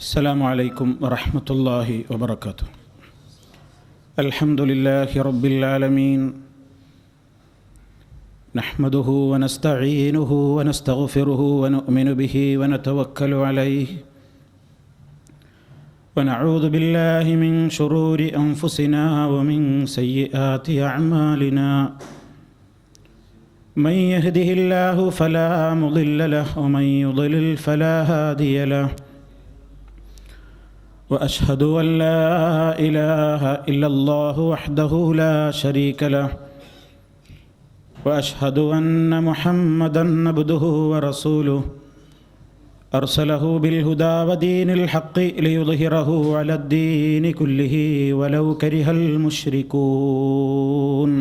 السلام عليكم ورحمة الله وبركاته. الحمد لله رب العالمين، نحمده ونستعينه ونستغفره ونؤمن به ونتوكل عليه، ونعوذ بالله من شرور أنفسنا ومن سيئات أعمالنا، من يهده الله فلا مضل له ومن يضلل فلا هادي له، وأشهد أن لا إله إلا الله وحده لا شريك له، وأشهد أن محمدًا عبده ورسوله، أرسله بالهدى ودين الحق ليظهره على الدين كله ولو كره المشركون.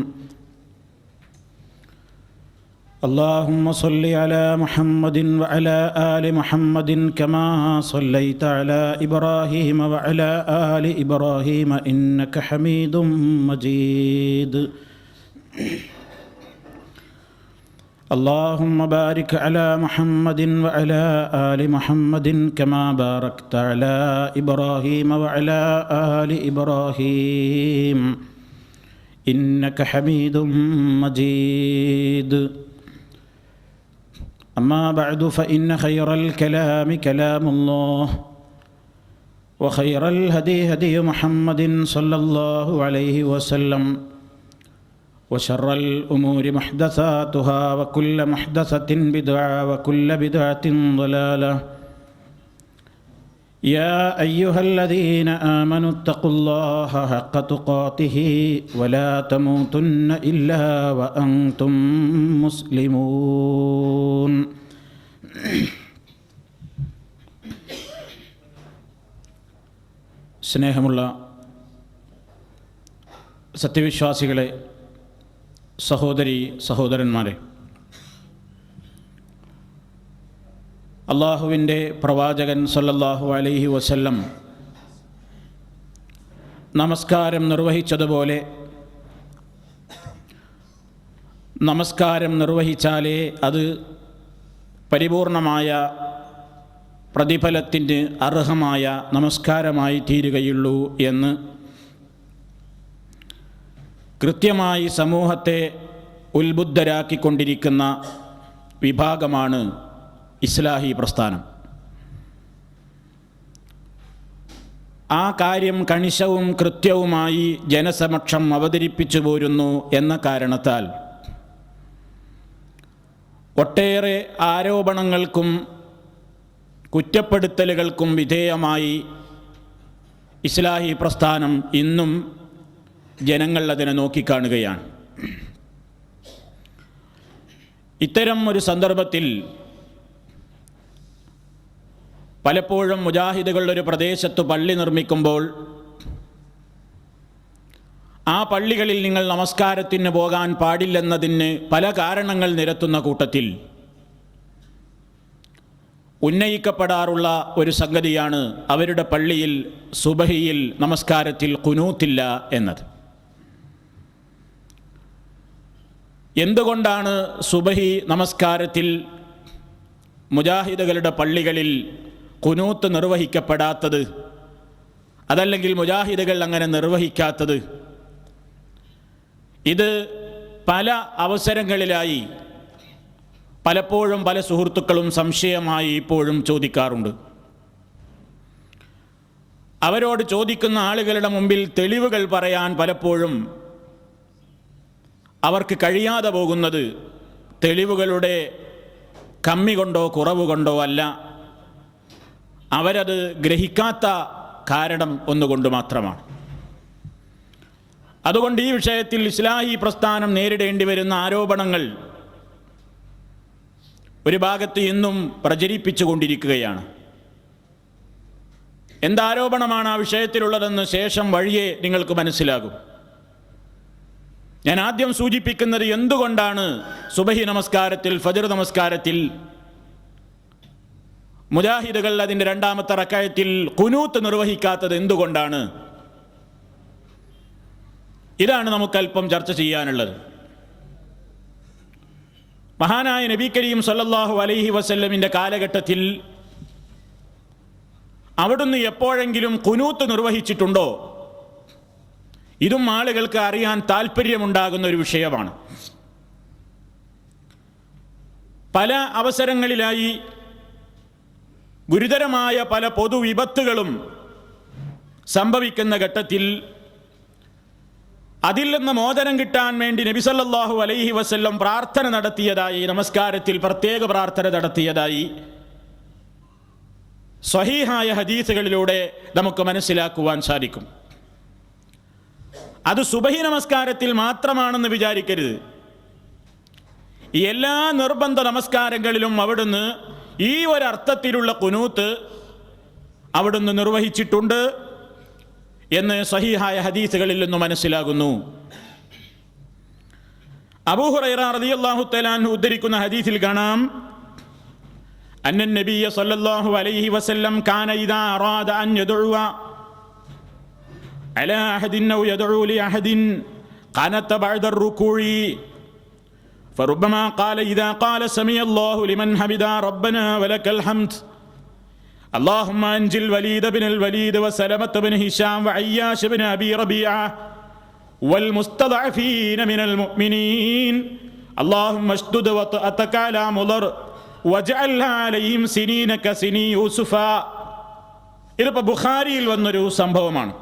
اللهم صل على محمد وعلى آل محمد كما صليت على إبراهيم وعلى آل إبراهيم إنك حميد مجيد. اللهم بارك على محمد وعلى آل محمد كما باركت على إبراهيم وعلى آل إبراهيم إنك حميد مجيد. أما بعد، فإن خير الكلام كلام الله، وخير الهدي هدي محمد صلى الله عليه وسلم، وشر الأمور محدثاتها، وكل محدثة بدعة، وكل بدعة ضلالة. يا أيها الذين آمنوا اتقوا الله حق تقاته ولا تموتن إلا وأنتم مسلمون. സ്നേഹമുള്ള സത്യവിശ്വാസികളെ, സഹോദരി സഹോദരന്മാരെ, അള്ളാഹുവിൻ്റെ പ്രവാചകൻ സല്ലല്ലാഹു അലൈഹി വസല്ലം നമസ്കാരം നിർവഹിച്ചതുപോലെ നമസ്കാരം നിർവഹിച്ചാലേ അത് പരിപൂർണമായ പ്രതിഫലത്തിന് അർഹമായ നമസ്കാരമായി തീരുകയുള്ളൂ എന്ന് കൃത്യമായി സമൂഹത്തെ ഉത്ബുദ്ധരാക്കിക്കൊണ്ടിരിക്കുന്ന വിഭാഗമാണ് ഇസ്ലാഹി പ്രസ്ഥാനം. ആ കാര്യം കണിശവും കൃത്യവുമായി ജനസമക്ഷം അവതരിപ്പിച്ചു പോരുന്നു എന്ന കാരണത്താൽ ഒട്ടേറെ ആരോപണങ്ങൾക്കും കുറ്റപ്പെടുത്തലുകൾക്കും വിധേയമായി ഇസ്ലാഹി പ്രസ്ഥാനം ഇന്നും ജനങ്ങൾ അതിനെ നോക്കിക്കാണുകയാണ്. ഇത്തരം ഒരു സന്ദർഭത്തിൽ പലപ്പോഴും മുജാഹിദുകളുടെ ഒരു പ്രദേശത്ത് പള്ളി നിർമ്മിക്കുമ്പോൾ ആ പള്ളികളിൽ നിങ്ങൾ നമസ്കാരത്തിന് പോകാൻ പാടില്ലെന്നതിന് പല കാരണങ്ങൾ നിരത്തുന്ന കൂട്ടത്തിൽ ഉന്നയിക്കപ്പെടാറുള്ള ഒരു സംഗതിയാണ് അവരുടെ പള്ളിയിൽ സുബഹിയിൽ നമസ്കാരത്തിൽ ഖുനൂത്തില്ല എന്നത്. എന്തുകൊണ്ടാണ് സുബഹി നമസ്കാരത്തിൽ മുജാഹിദുകളുടെ പള്ളികളിൽ ഖുനൂത്ത് നിർവഹിക്കപ്പെടാത്തത്, അതല്ലെങ്കിൽ മുജാഹിദുകൾ അങ്ങനെ നിർവഹിക്കാത്തത്? ഇത് പല അവസരങ്ങളിലായി പലപ്പോഴും പല സുഹൃത്തുക്കളും സംശയമായി ഇപ്പോഴും ചോദിക്കാറുണ്ട്. അവരോട് ചോദിക്കുന്ന ആളുകളുടെ മുമ്പിൽ തെളിവുകൾ പറയാൻ പലപ്പോഴും അവർക്ക് കഴിയാതെ പോകുന്നത് തെളിവുകളുടെ കമ്മി കൊണ്ടോ കുറവ് കൊണ്ടോ അല്ല, അവരത് ഗ്രഹിക്കാത്ത കാരണം ഒന്നുകൊണ്ട് മാത്രമാണ്. അതുകൊണ്ട് ഈ വിഷയത്തിൽ ഇസ്ലാഹി പ്രസ്ഥാനം നേരിടേണ്ടി വരുന്ന ആരോപണങ്ങൾ ഒരു ഭാഗത്ത് ഇന്നും പ്രചരിപ്പിച്ചുകൊണ്ടിരിക്കുകയാണ്. എന്താരോപണമാണ് ആ വിഷയത്തിലുള്ളതെന്ന് ശേഷം വഴിയെ നിങ്ങൾക്ക് മനസ്സിലാകും. ഞാൻ ആദ്യം സൂചിപ്പിക്കുന്നത് എന്തുകൊണ്ടാണ് സുബഹി നമസ്കാരത്തിൽ, ഫജ്ർ നമസ്കാരത്തിൽ മുജാഹിദുകൾ അതിൻ്റെ രണ്ടാമത്തെ റക്അത്തിൽ ഖുനൂത്ത് നിർവഹിക്കാത്തത് എന്തുകൊണ്ടാണ്? ഇതാണ് നമുക്കല്പം ചർച്ച ചെയ്യാനുള്ളത്. മഹാനായ നബി കരീം സല്ലല്ലാഹു അലൈഹി വസല്ലമിൻ്റെ കാലഘട്ടത്തിൽ അവിടുന്ന് എപ്പോഴെങ്കിലും ഖുനൂത്ത് നിർവഹിച്ചിട്ടുണ്ടോ? ഇതും ആളുകൾക്ക് അറിയാൻ താല്പര്യമുണ്ടാകുന്ന ഒരു വിഷയമാണ്. പല അവസരങ്ങളിലായി ഗുരുതരമായ പല പൊതുവിപത്തുകളും സംഭവിക്കുന്ന ഘട്ടത്തിൽ അതിൽ നിന്ന് മോചനം കിട്ടാൻ വേണ്ടി നബി സല്ലല്ലാഹു അലൈഹി വസല്ലം പ്രാർത്ഥന നടത്തിയതായി, നമസ്കാരത്തിൽ പ്രത്യേക പ്രാർത്ഥന നടത്തിയതായി സ്വഹീഹായ ഹദീസുകളിലൂടെ നമുക്ക് മനസ്സിലാക്കുവാൻ സാധിക്കും. അത് സുബഹി നമസ്കാരത്തിൽ മാത്രമാണെന്ന് വിചാരിക്കരുത്. എല്ലാ നിർബന്ധ നമസ്കാരങ്ങളിലും അവിടുന്ന് ഈ ഒരർത്ഥത്തിലുള്ള ഖുനൂത്ത് അവിടുന്ന് നിർവഹിച്ചിട്ടുണ്ട് എന്ന് സ്വഹീഹായ ഹദീസുകളിൽ നിന്ന് മനസ്സിലാകുന്നു. അബൂ ഹുറൈറ റളിയല്ലാഹു തആല അൻഹു ഉദ്ധരിക്കുന്ന ഹദീസിൽ കാണാം, അന്നൻ നബിയ സല്ലല്ലാഹു അലൈഹി വസല്ലം കാന ഇദാ അറാദ അൻ യദഉവ അലാ അഹദിൻ ഔ യദഉ ലി അഹദിൻ ഖനത ബഅദ الركوع فربما قال إذا قال سمع الله لمن حمده ربنا ولك الحمد اللهم أنجِ الوليد بن الوليد وسلمة بن هشام وعياش بن أبي ربيعة والمستضعفين من المؤمنين اللهم اشدد وطأتك على مضر واجعلها عليهم سنين كسني يوسف. ഇതിപ്പോൾ ബുഖാരിയിൽ വന്നൊരു സംഭവമാണ്.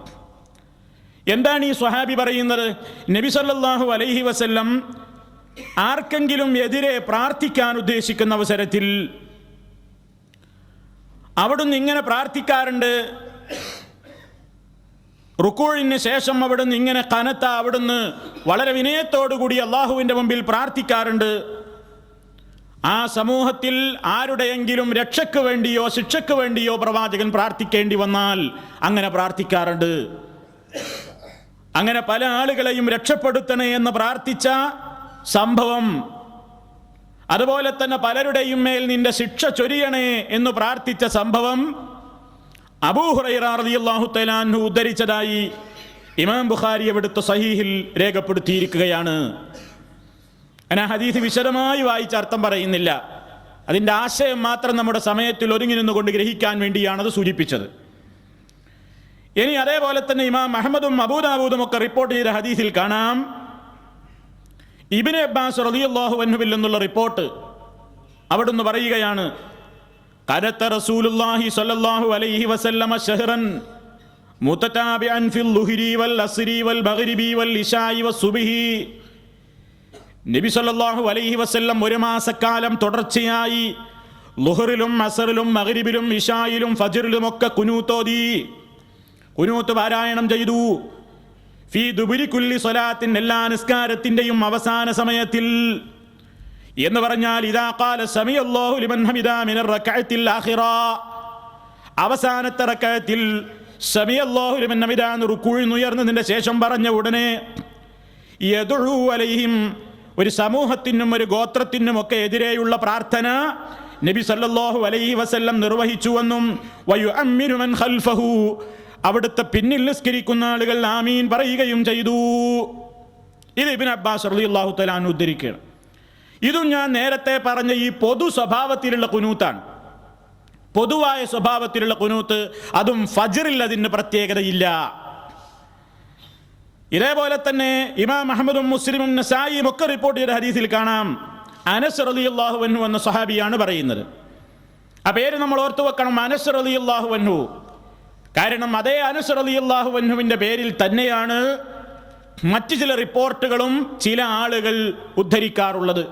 എന്താണ് ഈ സ്വഹാബി പറയുന്നത്? നബി സല്ലല്ലാഹു അലൈഹി വസല്ലം ആർക്കെങ്കിലും എതിരെ പ്രാർത്ഥിക്കാൻ ഉദ്ദേശിക്കുന്ന അവസരത്തിൽ അവിടുന്ന് ഇങ്ങനെ പ്രാർത്ഥിക്കാറുണ്ട്. റുക്കൂഴിന് ശേഷം അവിടുന്ന് ഇങ്ങനെ ഖനത്ത, അവിടുന്ന് വളരെ വിനയത്തോടുകൂടി അള്ളാഹുവിൻ്റെ മുമ്പിൽ പ്രാർത്ഥിക്കാറുണ്ട്. ആ സമൂഹത്തിൽ ആരുടെയെങ്കിലും രക്ഷയ്ക്ക് വേണ്ടിയോ ശിക്ഷയ്ക്ക് വേണ്ടിയോ പ്രവാചകൻ പ്രാർത്ഥിക്കേണ്ടി വന്നാൽ അങ്ങനെ പ്രാർത്ഥിക്കാറുണ്ട്. അങ്ങനെ പല ആളുകളെയും രക്ഷപ്പെടുത്തണേ എന്ന് പ്രാർത്ഥിച്ച സംഭവം, അതുപോലെ തന്നെ പലരുടെയും മേൽ നിന്റെ ശിക്ഷ ചൊരിയണേ എന്ന് പ്രാർത്ഥിച്ച സംഭവം അബൂ ഹുറൈറ റളിയല്ലാഹു തആല അൻഹു ഉദ്ധരിച്ചതായി ഇമാം ബുഖാരി അവിടുത്തെ സഹീഹിൽ രേഖപ്പെടുത്തിയിരിക്കുകയാണ്. ഞാൻ ആ ഹദീസ് വിശദമായി വായിച്ച അർത്ഥം പറയുന്നില്ല. അതിൻ്റെ ആശയം മാത്രം നമ്മുടെ സമയത്തിൽ ഒരുങ്ങി നിന്നുകൊണ്ട് ഗ്രഹിക്കാൻ വേണ്ടിയാണ് അത് സൂചിപ്പിച്ചത്. ഇനി അതേപോലെ തന്നെ ഇമാം അഹ്മദും അബൂദാവൂദും ഒക്കെ റിപ്പോർട്ട് ചെയ്ത ഹദീസിൽ കാണാം, ഇബ്നു അബ്ബാസ് റളിയല്ലാഹു അൻഹുവിൽ നിന്നുള്ള റിപ്പോർട്ട്, അവിടുന്ന് പറയുകയാണ്, ഖനത റസൂലുള്ളാഹി സ്വല്ലല്ലാഹു അലൈഹി വസല്ലമ ശഹ്റൻ മുതതാബിഅൻ ഫിൽ ളുഹ്രി വൽ അസ്രി വൽ മഗ്രിബി വൽ ഇശാഇ വസ്സുബ്ഹി. നബി സല്ലല്ലാഹു അലൈഹി വസല്ലം ഒരു മാസക്കാലം തുടർച്ചയായി ളുഹ്റിലും അസ്റിലും മഗ്രിബിലും ഇശായിലും ഫജ്റിലും ഒക്കെ ഖുനൂത്തോതി, ഖുനൂത്ത് പാരായണം ചെയ്തു. ഫീ ദുബുരി കുല്ലി സ്വലാത്തിൻ, എല്ലാ നിസ്കാരത്തിൻ്റെയും അവസാന സമയത്തിൽ എന്ന് പറഞ്ഞാൽ ഇദാ ഖാല സമിഅല്ലാഹു ലിമൻ ഹമിദാ മിനർ റക്അത്തിൽ ആഖിറ, അവസാനത്തെ റക്അത്തിൽ സമിഅല്ലാഹു ലിമൻ ഹമിദാ എന്ന് റുക്കൂഇൽ ഉയർന്നതിൻ്റെ ശേഷം പറഞ്ഞ ഉടനെ യദഉ അലൈഹിം, ഒരു സമൂഹത്തിനും ഒരു ഗോത്രത്തിനും ഒക്കെ എതിരെയുള്ള പ്രാർത്ഥന നബി സല്ലല്ലാഹു അലൈഹി വസല്ലം നിർവഹിച്ചുവെന്നും വയുഅമ്മിനു മൻ ഖൽഫഹു, അവിടുത്തെ പിന്നിൽ നിസ്കരിക്കുന്ന ആളുകൾ ആമീൻ പറയുകയും ചെയ്തു. ഇത് ഇബ്നു അബ്ബാസ് റളിയല്ലാഹു തആല അൻഹു ഉദ്ധരിക്കുകയാണ്. ഇതും ഞാൻ നേരത്തെ പറഞ്ഞ ഈ പൊതു സ്വഭാവത്തിലുള്ള ഖുനൂത്താണ്. പൊതുവായ സ്വഭാവത്തിലുള്ള ഖുനൂത്ത്, അതും ഫജ്റിൽ അതിന് പ്രത്യേകതയില്ല. ഇതേപോലെ തന്നെ ഇമാം അഹ്മദും മുസ്ലിമും നസായിയും ഒക്കെ റിപ്പോർട്ട് ചെയ്ത ഹദീസിൽ കാണാം, അനസ് റളിയല്ലാഹു അൻഹു എന്ന സ്വഹാബിയാണ് പറയുന്നത്. ആ പേര് നമ്മൾ ഓർത്തു വെക്കണം, അനസ് റളിയല്ലാഹു അൻഹു. കാരണം അതേ അനസ് റളിയല്ലാഹു അൻഹുവിൻ്റെ പേരിൽ തന്നെയാണ് മറ്റു ചില റിപ്പോർട്ടുകളും ചില ആളുകൾ ഉദ്ധരിക്കാറുള്ളത്.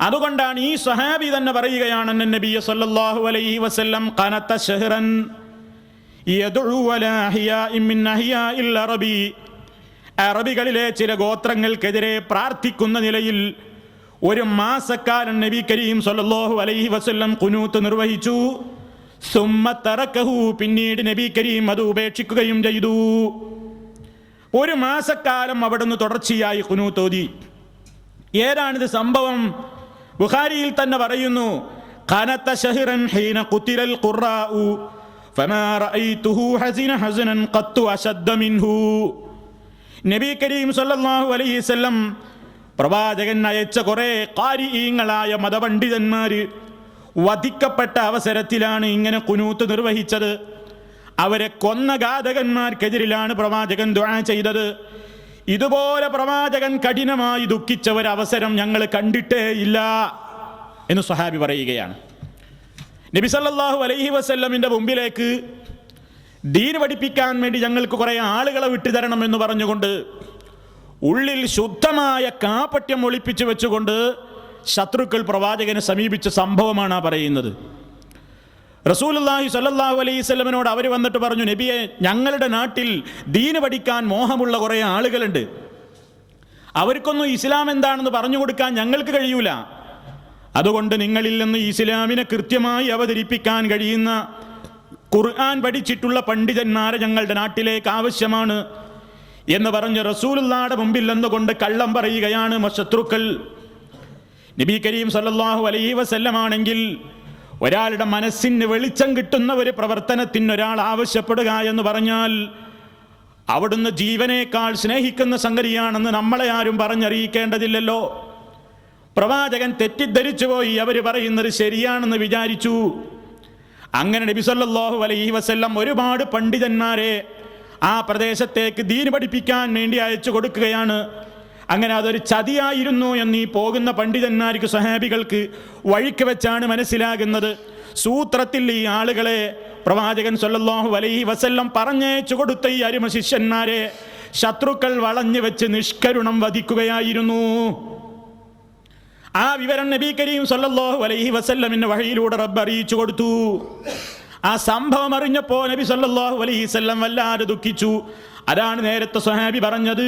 അതുകൊണ്ടാണ് ഈ സ്വഹാബി തന്നെ പറയുകയാണ്, നബി സല്ലല്ലാഹു അലൈഹി വസല്ലം ഖനത ശഹ്റൻ യദഉ അലാ അഹ്യാഇൻ മിൻ അഹ്യാഇൽ അറബി അറബികളിലെ ചില ഗോത്രങ്ങൾക്കെതിരെ പ്രാർത്ഥിക്കുന്ന നിലയിൽ ഒരു മാസക്കാലം നബി കരീം സല്ലല്ലാഹു അലൈഹി വസല്ലം ഖുനൂത്ത് നിർവഹിച്ചു. സുമ്മ തറക്കഹു, പിന്നീട് നബി കരീം അത് ഉപേക്ഷിക്കുകയും ചെയ്തു. ഒരു മാസക്കാലം അവിടുന്ന് തുടർച്ചയായി ഖുനൂത്ത് ഓതി. ഏതാണിത് സംഭവം? ബുഖാരിയിൽ തന്നെ പറയുന്നു, ഖനത ശഹ്റൻ ഹീന ഖുതിലൽ ഖുറാഉ ഫമാ റഅയ്തുഹു ഹസിന ഹസനൻ ഖത്തു അശദ്ദ മിൻഹു. നബി കരീം സല്ലല്ലാഹു അലൈഹി വസല്ലം പ്രവാചകൻ അയച്ച കുറെ ഖാരിഈങ്ങളായ മതപണ്ഡിതന്മാര് വധിക്കപ്പെട്ട അവസരത്തിലാണ് ഇങ്ങനെ ഖുനൂത്ത് നിർവഹിച്ചത്. അവരെ കൊന്ന ഘാതകന്മാർക്കെതിരിലാണ് പ്രവാചകൻ ദുആ ചെയ്തത്. ഇതുപോലെ പ്രവാചകൻ കഠിനമായി ദുഃഖിച്ച ഒരവസരം ഞങ്ങൾ കണ്ടിട്ടേ ഇല്ല എന്ന് സ്വഹാബി പറയുകയാണ്. നബി സല്ലല്ലാഹു അലൈഹി വസല്ലമിൻ്റെ മുമ്പിലേക്ക് ദീൻ പഠിപ്പിക്കാൻ വേണ്ടി ഞങ്ങൾക്ക് കുറേ ആളുകളെ വിട്ടുതരണം എന്ന് പറഞ്ഞുകൊണ്ട് ഉള്ളിൽ ശുദ്ധമായ കാപട്യം ഒളിപ്പിച്ചു വെച്ചുകൊണ്ട് ശത്രുക്കൾ പ്രവാചകനെ സമീപിച്ച സംഭവമാണ് ആ പറയുന്നത്. റസൂലുള്ളാഹി സ്വല്ലല്ലാഹു അലൈഹി വസല്ലമിനോട് അവർ വന്നിട്ട് പറഞ്ഞു, നബിയെ, ഞങ്ങളുടെ നാട്ടിൽ ദീന് പഠിക്കാൻ മോഹമുള്ള കുറേ ആളുകളുണ്ട്. അവർക്കൊന്നും ഇസ്ലാം എന്താണെന്ന് പറഞ്ഞു കൊടുക്കാൻ ഞങ്ങൾക്ക് കഴിയൂല. അതുകൊണ്ട് നിങ്ങളിൽ നിന്ന് ഇസ്ലാമിനെ കൃത്യമായി അവതരിപ്പിക്കാൻ കഴിയുന്ന ഖുർആൻ പഠിച്ചിട്ടുള്ള പണ്ഡിതന്മാരെ ഞങ്ങളുടെ നാട്ടിലേക്ക് ആവശ്യമാണ് എന്ന് പറഞ്ഞ് റസൂലുള്ളാഹിയുടെ മുമ്പിൽ നിന്നുകൊണ്ട് കള്ളം പറയുകയാണ് ശത്രുക്കൾ. നബി കരീം സല്ലല്ലാഹു അലൈഹി വസല്ലമാണെങ്കിൽ ഒരാളുടെ മനസ്സിന് വെളിച്ചം കിട്ടുന്ന ഒരു പ്രവർത്തനത്തിന് ഒരാൾ ആവശ്യപ്പെടുക എന്ന് പറഞ്ഞാൽ അവിടുന്ന് ജീവനേക്കാൾ സ്നേഹിക്കുന്ന സംഗതിയാണെന്ന് നമ്മളെ ആരും പറഞ്ഞറിയിക്കേണ്ടതില്ലല്ലോ. പ്രവാചകൻ തെറ്റിദ്ധരിച്ചു പോയി, അവർ പറയുന്നത് ശരിയാണെന്ന് വിചാരിച്ചു. അങ്ങനെ നബി സല്ലല്ലാഹു അലൈഹി വസല്ലം ഒരുപാട് പണ്ഡിതന്മാരെ ആ പ്രദേശത്തേക്ക് ദീൻ പഠിപ്പിക്കാൻ വേണ്ടി അയച്ചു കൊടുക്കുകയാണ്. അങ്ങനെ അതൊരു ചതിയായിരുന്നു എന്ന് ഈ പോകുന്ന പണ്ഡിതന്മാർക്ക്, സ്വഹാബികൾക്ക് വഴിക്ക് വെച്ചാണ് മനസ്സിലാകുന്നത്. സൂത്രത്തിൽ ഈ ആളുകളെ പ്രവാചകൻ സല്ലല്ലാഹു അലൈഹി വസല്ലം പറഞ്ഞയച്ചു കൊടുത്ത ഈ അരുമ ശിഷ്യന്മാരെ ശത്രുക്കൾ വളഞ്ഞു വെച്ച് നിഷ്കരുണം വധിക്കുകയായിരുന്നു. ആ വിവരം നബി കരീം സല്ലല്ലാഹു അലൈഹി വസല്ലമിന്റെ വഹിയിലൂടെ റബ്ബ് അറിയിച്ചു കൊടുത്തു. ആ സംഭവം അറിഞ്ഞപ്പോൾ നബി സല്ലല്ലാഹു അലൈഹി വസല്ലം വല്ലാതെ ദുഃഖിച്ചു. അതാണ് നേരത്തെ സ്വഹാബി പറഞ്ഞത്,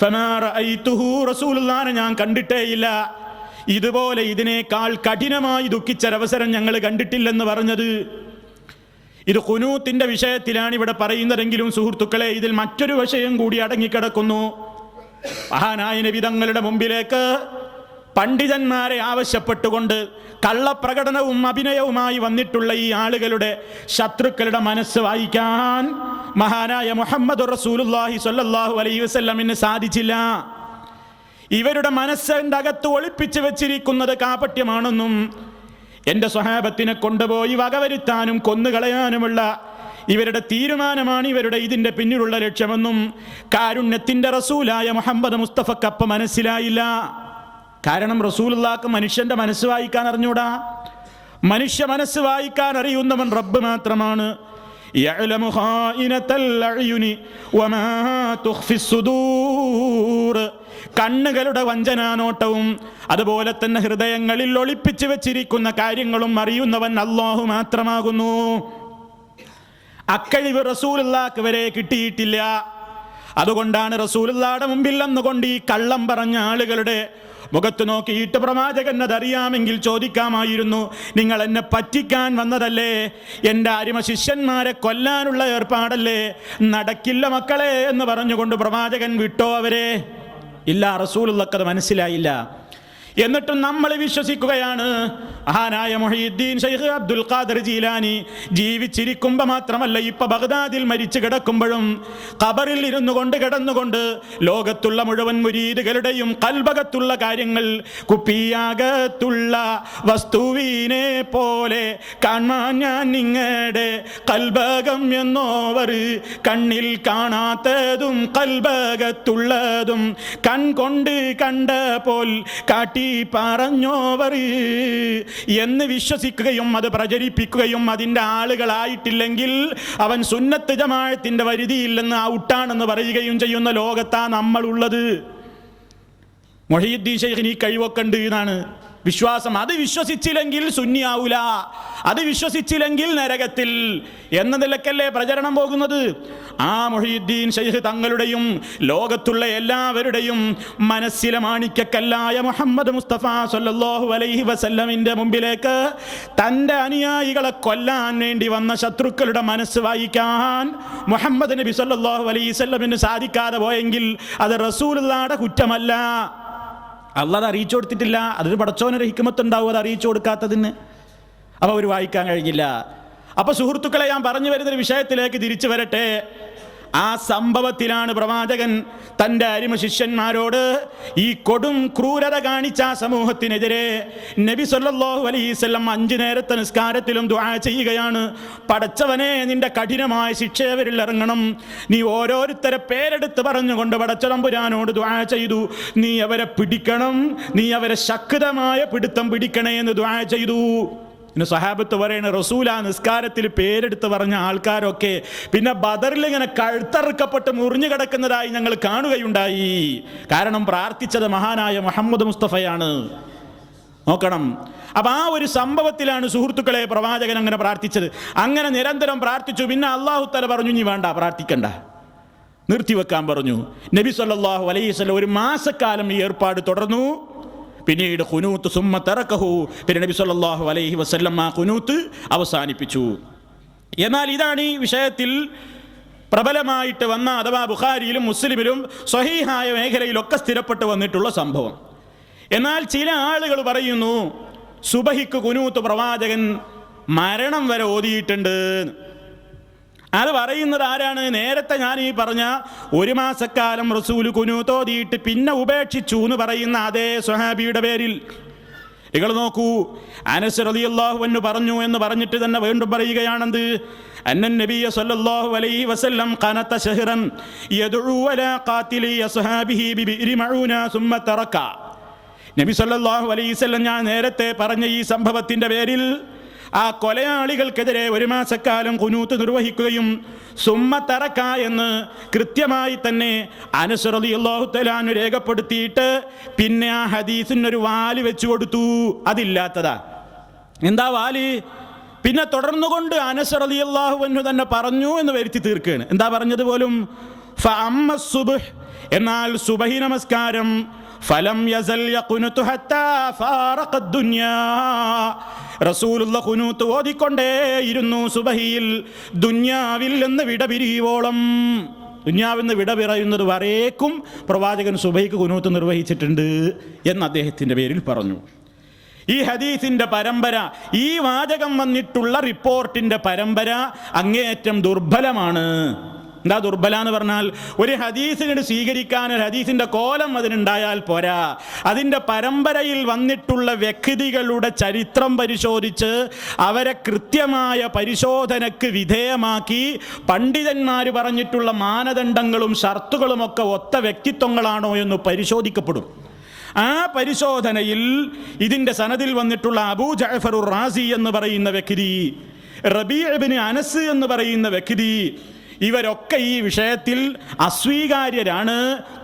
ഫമാ റഅയ്തുഹു, റസൂലുള്ളാഹിനെ ഞാൻ കണ്ടിട്ടേയില്ല, ഇതുപോലെ ഇതിനേക്കാൾ കഠിനമായി ദുഃഖിച്ചൊരവസരം ഞങ്ങൾ കണ്ടിട്ടില്ലെന്ന് പറഞ്ഞത്. ഇത് ഖുനൂത്തിന്റെ വിഷയത്തിലാണ് ഇവിടെ പറയുന്നതെങ്കിലും സുഹൃത്തുക്കളെ, ഇതിൽ മറ്റൊരു വിഷയം കൂടി അടങ്ങിക്കിടക്കുന്നു. മഹാനായ നബി തങ്ങളുടെ മുമ്പിലേക്ക് പണ്ഡിതന്മാരെ ആവശ്യപ്പെട്ടുകൊണ്ട് കള്ളപ്രകടനവും അഭിനയവുമായി വന്നിട്ടുള്ള ഈ ആളുകളുടെ ശത്രുക്കളുടെ മനസ്സ് വായിക്കാൻ മഹാനായ മുഹമ്മദുർ റസൂലുള്ളാഹി സ്വല്ലല്ലാഹു അലൈഹി വസല്ലമിന് സാധിച്ചില്ല. ഇവരുടെ മനസ്സിൻ്റെ അകത്ത് ഒളിപ്പിച്ചു വെച്ചിരിക്കുന്നത് കാപട്യമാണെന്നും എൻ്റെ സ്വഹാബത്തിനെ കൊണ്ടുപോയി വകവരുത്താനും കൊന്നുകളയാനുമുള്ള ഇവരുടെ തീരുമാനമാണ് ഇവരുടെ ഇതിൻ്റെ പിന്നിലുള്ള ലക്ഷ്യമെന്നും കാരുണ്യത്തിൻ്റെ റസൂലായ മുഹമ്മദ് മുസ്തഫക്കപ്പ മനസ്സിലായില്ല. കാരണം റസൂലുള്ളാഹിക്ക് മനുഷ്യൻ്റെ മനസ്സ് വായിക്കാൻ അറിഞ്ഞൂടാ. മനുഷ്യ മനസ്സ് വായിക്കാൻ അറിയുന്നവൻ റബ്ബ് മാത്രമാണ്. യഅലമു ഖായിനത്തൽ അയുനി വമാ തുഖ്ഫിസ് സുദൂർ. കണ്ണുകളുടെ വഞ്ചനാനോട്ടവും അതുപോലെ തന്നെ ഹൃദയങ്ങളിൽ ഒളിപ്പിച്ചു വെച്ചിരിക്കുന്ന കാര്യങ്ങളും അറിയുന്നവൻ അല്ലാഹു മാത്രമാകുന്നു. അക്കഴിവ് റസൂലുള്ളാഹിക്ക് വരെ കിട്ടിയിട്ടില്ല. അതുകൊണ്ടാണ് റസൂലുള്ളാഹിയുടെ മുമ്പിൽ നിന്നുകൊണ്ട് ഈ കള്ളം പറഞ്ഞ ആളുകളുടെ മുഖത്ത് നോക്കിയിട്ട് പ്രവാചകൻ അതറിയാമെങ്കിൽ ചോദിക്കാമായിരുന്നു, നിങ്ങൾ എന്നെ പറ്റിക്കാൻ വന്നതല്ലേ, എൻ്റെ അരിമ ശിഷ്യന്മാരെ കൊല്ലാനുള്ള ഏർപ്പാടല്ലേ, നടക്കില്ല മക്കളെ എന്ന് പറഞ്ഞുകൊണ്ട് പ്രവാചകൻ വിട്ടോ അവരെ? ഇല്ല, റസൂലുള്ളാഹിക്ക് അത് മനസ്സിലായില്ല. എന്നിട്ടും നമ്മൾ വിശ്വസിക്കുകയാണ്. മഹാനായ മുഹയ്യിദ്ദീൻ ശൈഖ് അബ്ദുൽ ഖാദിർ ജീലാനി ജീവിച്ചിരിക്കുമ്പോൾ മാത്രമല്ല, ഇപ്പൊ ബഗ്ദാദിൽ മരിച്ചു കിടക്കുമ്പോഴും ഖബറിൽ ഇരുന്നു കൊണ്ട് കിടന്നുകൊണ്ട് ലോകത്തുള്ള മുഴുവൻ മുരീദുകളുടെയും കൽബകത്തുള്ള കാര്യങ്ങൾ കുപ്പിയാകത്തുള്ള വസ്തുവിനെ പോലെ കാണാൻ ഞാൻ നിങ്ങളുടെ കൽബകം എന്നോവർ, കണ്ണിൽ കാണാത്തതും കൽബകത്തുള്ളതും കൺകൊണ്ട് കണ്ട പോൽ കാട്ടി പറഞ്ഞോവർ എന്ന് വിശ്വസിക്കുകയും അത് പ്രചരിപ്പിക്കുകയും അതിൻ്റെ ആളുകളായിട്ടില്ലെങ്കിൽ അവൻ സുന്നത്ത് ജമാഅത്തിന്റെ വരുതിയില്ലെന്ന് ഔട്ടാണെന്ന് പറയുകയും ചെയ്യുന്ന ലോകത്താ നമ്മളുള്ളത്. മുഹയ്യിദ്ദീൻ ശൈഖിന് ഈ കഴിവൊക്കെ ഉണ്ട് എന്നാണ് വിശ്വാസം. അത് വിശ്വസിച്ചില്ലെങ്കിൽ സുന്നിയാവൂല, അത് വിശ്വസിച്ചില്ലെങ്കിൽ നരകത്തിൽ എന്ന നിലക്കല്ലേ പ്രചരണം പോകുന്നത്. ആ മുഹീദ്ദീൻ ശൈഖ് തങ്ങളുടെയും ലോകത്തുള്ള എല്ലാവരുടെയും മനസ്സിലെ മാണിക്യക്കല്ലായ മുഹമ്മദ് മുസ്തഫ സല്ലല്ലാഹു അലൈഹി വസല്ലമിന്റെ മുമ്പിലേക്ക് തൻ്റെ അനുയായികളെ കൊല്ലാൻ വേണ്ടി വന്ന ശത്രുക്കളുടെ മനസ്സ് വായിക്കാൻ മുഹമ്മദ് നബി സല്ലല്ലാഹു അലൈഹി വസല്ലമിന് സാധിക്കാതെ പോയെങ്കിൽ അത് റസൂലുള്ളാഹിയുടെ കുറ്റമല്ല. അല്ലാതെ അറിയിച്ചു കൊടുത്തിട്ടില്ല. അതൊരു പടച്ചോനൊരു ഹിക്മത്തുണ്ടാവും അത് അറിയിച്ചു കൊടുക്കാത്തതിന്. അപ്പോൾ അവർ വായിക്കാൻ കഴിഞ്ഞില്ല. അപ്പോൾ സുഹൃത്തുക്കളെ, ഞാൻ പറഞ്ഞു വരുന്നൊരു വിഷയത്തിലേക്ക് തിരിച്ചു വരട്ടെ. ആ സംഭവത്തിലാണ് പ്രവാചകൻ തൻ്റെ അരിമ ശിഷ്യന്മാരോട് ഈ കൊടും ക്രൂരത കാണിച്ച ആ സമൂഹത്തിനെതിരെ നബി സല്ലല്ലാഹു അലൈഹി വസല്ലം 5 നേരത്തെ നിസ്കാരത്തിലും ദുആ ചെയ്യുകയാണ്. പടച്ചവനെ, നിന്റെ കഠിനമായ ശിക്ഷ അവരിൽ ഇറങ്ങണം. നീ ഓരോരുത്തരെ പേരെടുത്ത് പറഞ്ഞുകൊണ്ട് പടച്ചതമ്പുരാനോട് ദുആ ചെയ്തു. നീ അവരെ പിടിക്കണം, നീ അവരെ ശക്തമായ പിടുത്തം പിടിക്കണേ എന്ന് ദുആ ചെയ്തു. പിന്നെ സഹാബത്ത് പറയണ റസൂൽ ആ നിസ്കാരത്തിൽ പേരെടുത്ത് പറഞ്ഞ ആൾക്കാരൊക്കെ പിന്നെ ബദറിൽ ഇങ്ങനെ കഴുത്തറുക്കപ്പെട്ട് മുറിഞ്ഞു കിടക്കുന്നതായി ഞങ്ങൾ കാണുകയുണ്ടായി. കാരണം പ്രാർത്ഥിച്ചത് മഹാനായ മുഹമ്മദ് മുസ്തഫയാണ്. നോക്കണം. അപ്പം ആ ഒരു സംഭവത്തിലാണ് സുഹൃത്തുക്കളെ പ്രവാചകൻ അങ്ങനെ പ്രാർത്ഥിച്ചത്. അങ്ങനെ നിരന്തരം പ്രാർത്ഥിച്ചു. പിന്നെ അല്ലാഹു തആല പറഞ്ഞു, ഇനി വേണ്ട, പ്രാർത്ഥിക്കണ്ട, നിർത്തിവെക്കാൻ പറഞ്ഞു. നബി സല്ലല്ലാഹു അലൈഹി വസല്ലം 1 മാസക്കാലം ഈ ഏർപ്പാട് തുടർന്നു. പിന്നീട് ഖുനൂത്ത് സുമ്മ തറക്കഹു, പിന്നെ നബി സല്ലല്ലാഹു അലൈഹി വസല്ലം ആ ഖുനൂത്ത് അവസാനിപ്പിച്ചു. എന്നാൽ ഇതാണ് ഈ വിഷയത്തിൽ പ്രബലമായിട്ട് വന്ന, അഥവാ ബുഖാരിയിലും മുസ്ലിമിലും സ്വഹീഹായ മേഖലയിലൊക്കെ സ്ഥിരപ്പെട്ട് വന്നിട്ടുള്ള സംഭവം. എന്നാൽ ചില ആളുകൾ പറയുന്നു സുബഹിക്ക് ഖുനൂത്ത് പ്രവാചകൻ മരണം വരെ ഓതിയിട്ടുണ്ട്. അത് പറയുന്നത് ആരാണ്? നേരത്തെ ഞാൻ ഈ പറഞ്ഞ 1 മാസക്കാലം റസൂല് ഖുനൂത്ത് ഓതിയിട്ട് പിന്നെ ഉപേക്ഷിച്ചു എന്ന് പറയുന്ന അതേ സ്വഹാബിയുടെ പേരിൽ. നിങ്ങൾ നോക്കൂ, അനസ് റളിയല്ലാഹു അൻഹു പറഞ്ഞു എന്ന് പറഞ്ഞിട്ട് തന്നെ വീണ്ടും പറയുകയാണെന്ത്? അന്നൻ നബിയ സല്ലല്ലാഹു അലൈഹി വസല്ലം ഖനത ശഹ്റൻ യദ്ഉ അലാ ഖാതിലി അസ്ഹാബിഹി ബിബിരി മഊന സുമ്മ തറക. നബി സല്ലല്ലാഹു അലൈഹി വസല്ലം ഞാൻ നേരത്തെ പറഞ്ഞ ഈ സംഭവത്തിൻ്റെ പേരിൽ ആ കൊലയാളികൾക്കെതിരെ 1 മാസക്കാലം ഖുനൂത്ത് നിർവഹിക്കുകയും സുമ്മ തറക്ക എന്ന് കൃത്യമായി തന്നെ അനസ് റളിയല്ലാഹു തആല അൻഹു രേഖപ്പെടുത്തിയിട്ട് പിന്നെ ആ ഹദീസിനൊരു വാല് വെച്ചു കൊടുത്തു. അതില്ലാത്തതാ. എന്താ വാല്? പിന്നെ തുടർന്നുകൊണ്ട് അനസ് റളിയല്ലാഹു അൻഹു തന്നെ പറഞ്ഞു എന്ന് വരുത്തി തീർക്കുകയാണ്. എന്താ പറഞ്ഞത് പോലും? ഫഅമ്മ സുബ്ഹ്, എന്നാൽ സുബഹി നമസ്കാരം ഫലം യസൽ യഖ്നുതു ഹത്താ ഫാറഖ ദുനിയാ, റസൂലുള്ള ഖുനൂത്ത് ഓതിക്കൊണ്ടേയിരുന്നു സുബഹിയിൽ ദുനിയാവിൽ നിന്ന് വിട പിരിയുവോളം. ദുനിയാവിൽ നിന്ന് വിട പിറയുന്നത് വരേക്കും പ്രവാചകൻ സുബഹിക്ക് ഖുനൂത്ത് നിർവഹിച്ചിട്ടുണ്ട് എന്ന് അദ്ദേഹത്തിൻ്റെ പേരിൽ പറഞ്ഞു. ഈ ഹദീസിൻ്റെ പരമ്പര, ഈ വാചകം വന്നിട്ടുള്ള റിപ്പോർട്ടിൻ്റെ പരമ്പര അങ്ങേയറ്റം ദുർബലമാണ്. എന്താ ദുർബല എന്ന് പറഞ്ഞാൽ? ഒരു ഹദീസിനെ സ്വീകരിക്കാൻ ഒരു ഹദീസിൻ്റെ കോലം അതിനുണ്ടായാൽ പോരാ. അതിൻ്റെ പരമ്പരയിൽ വന്നിട്ടുള്ള വ്യക്തികളുടെ ചരിത്രം പരിശോധിച്ച് അവരെ കൃത്യമായ പരിശോധനയ്ക്ക് വിധേയമാക്കി പണ്ഡിതന്മാർ പറഞ്ഞിട്ടുള്ള മാനദണ്ഡങ്ങളും ഷർത്തുകളുമൊക്കെ ഒത്ത വ്യക്തിത്വങ്ങളാണോ എന്ന് പരിശോധിക്കപ്പെടും. ആ പരിശോധനയിൽ ഇതിൻ്റെ സനദിൽ വന്നിട്ടുള്ള അബൂ ജഅഫർ റാസി എന്ന് പറയുന്ന വ്യക്തി, റബീഅ് ഇബ്നു അനസ് എന്ന് പറയുന്ന വ്യക്തി, ഇവരൊക്കെ ഈ വിഷയത്തിൽ അസ്വീകാര്യരാണ്,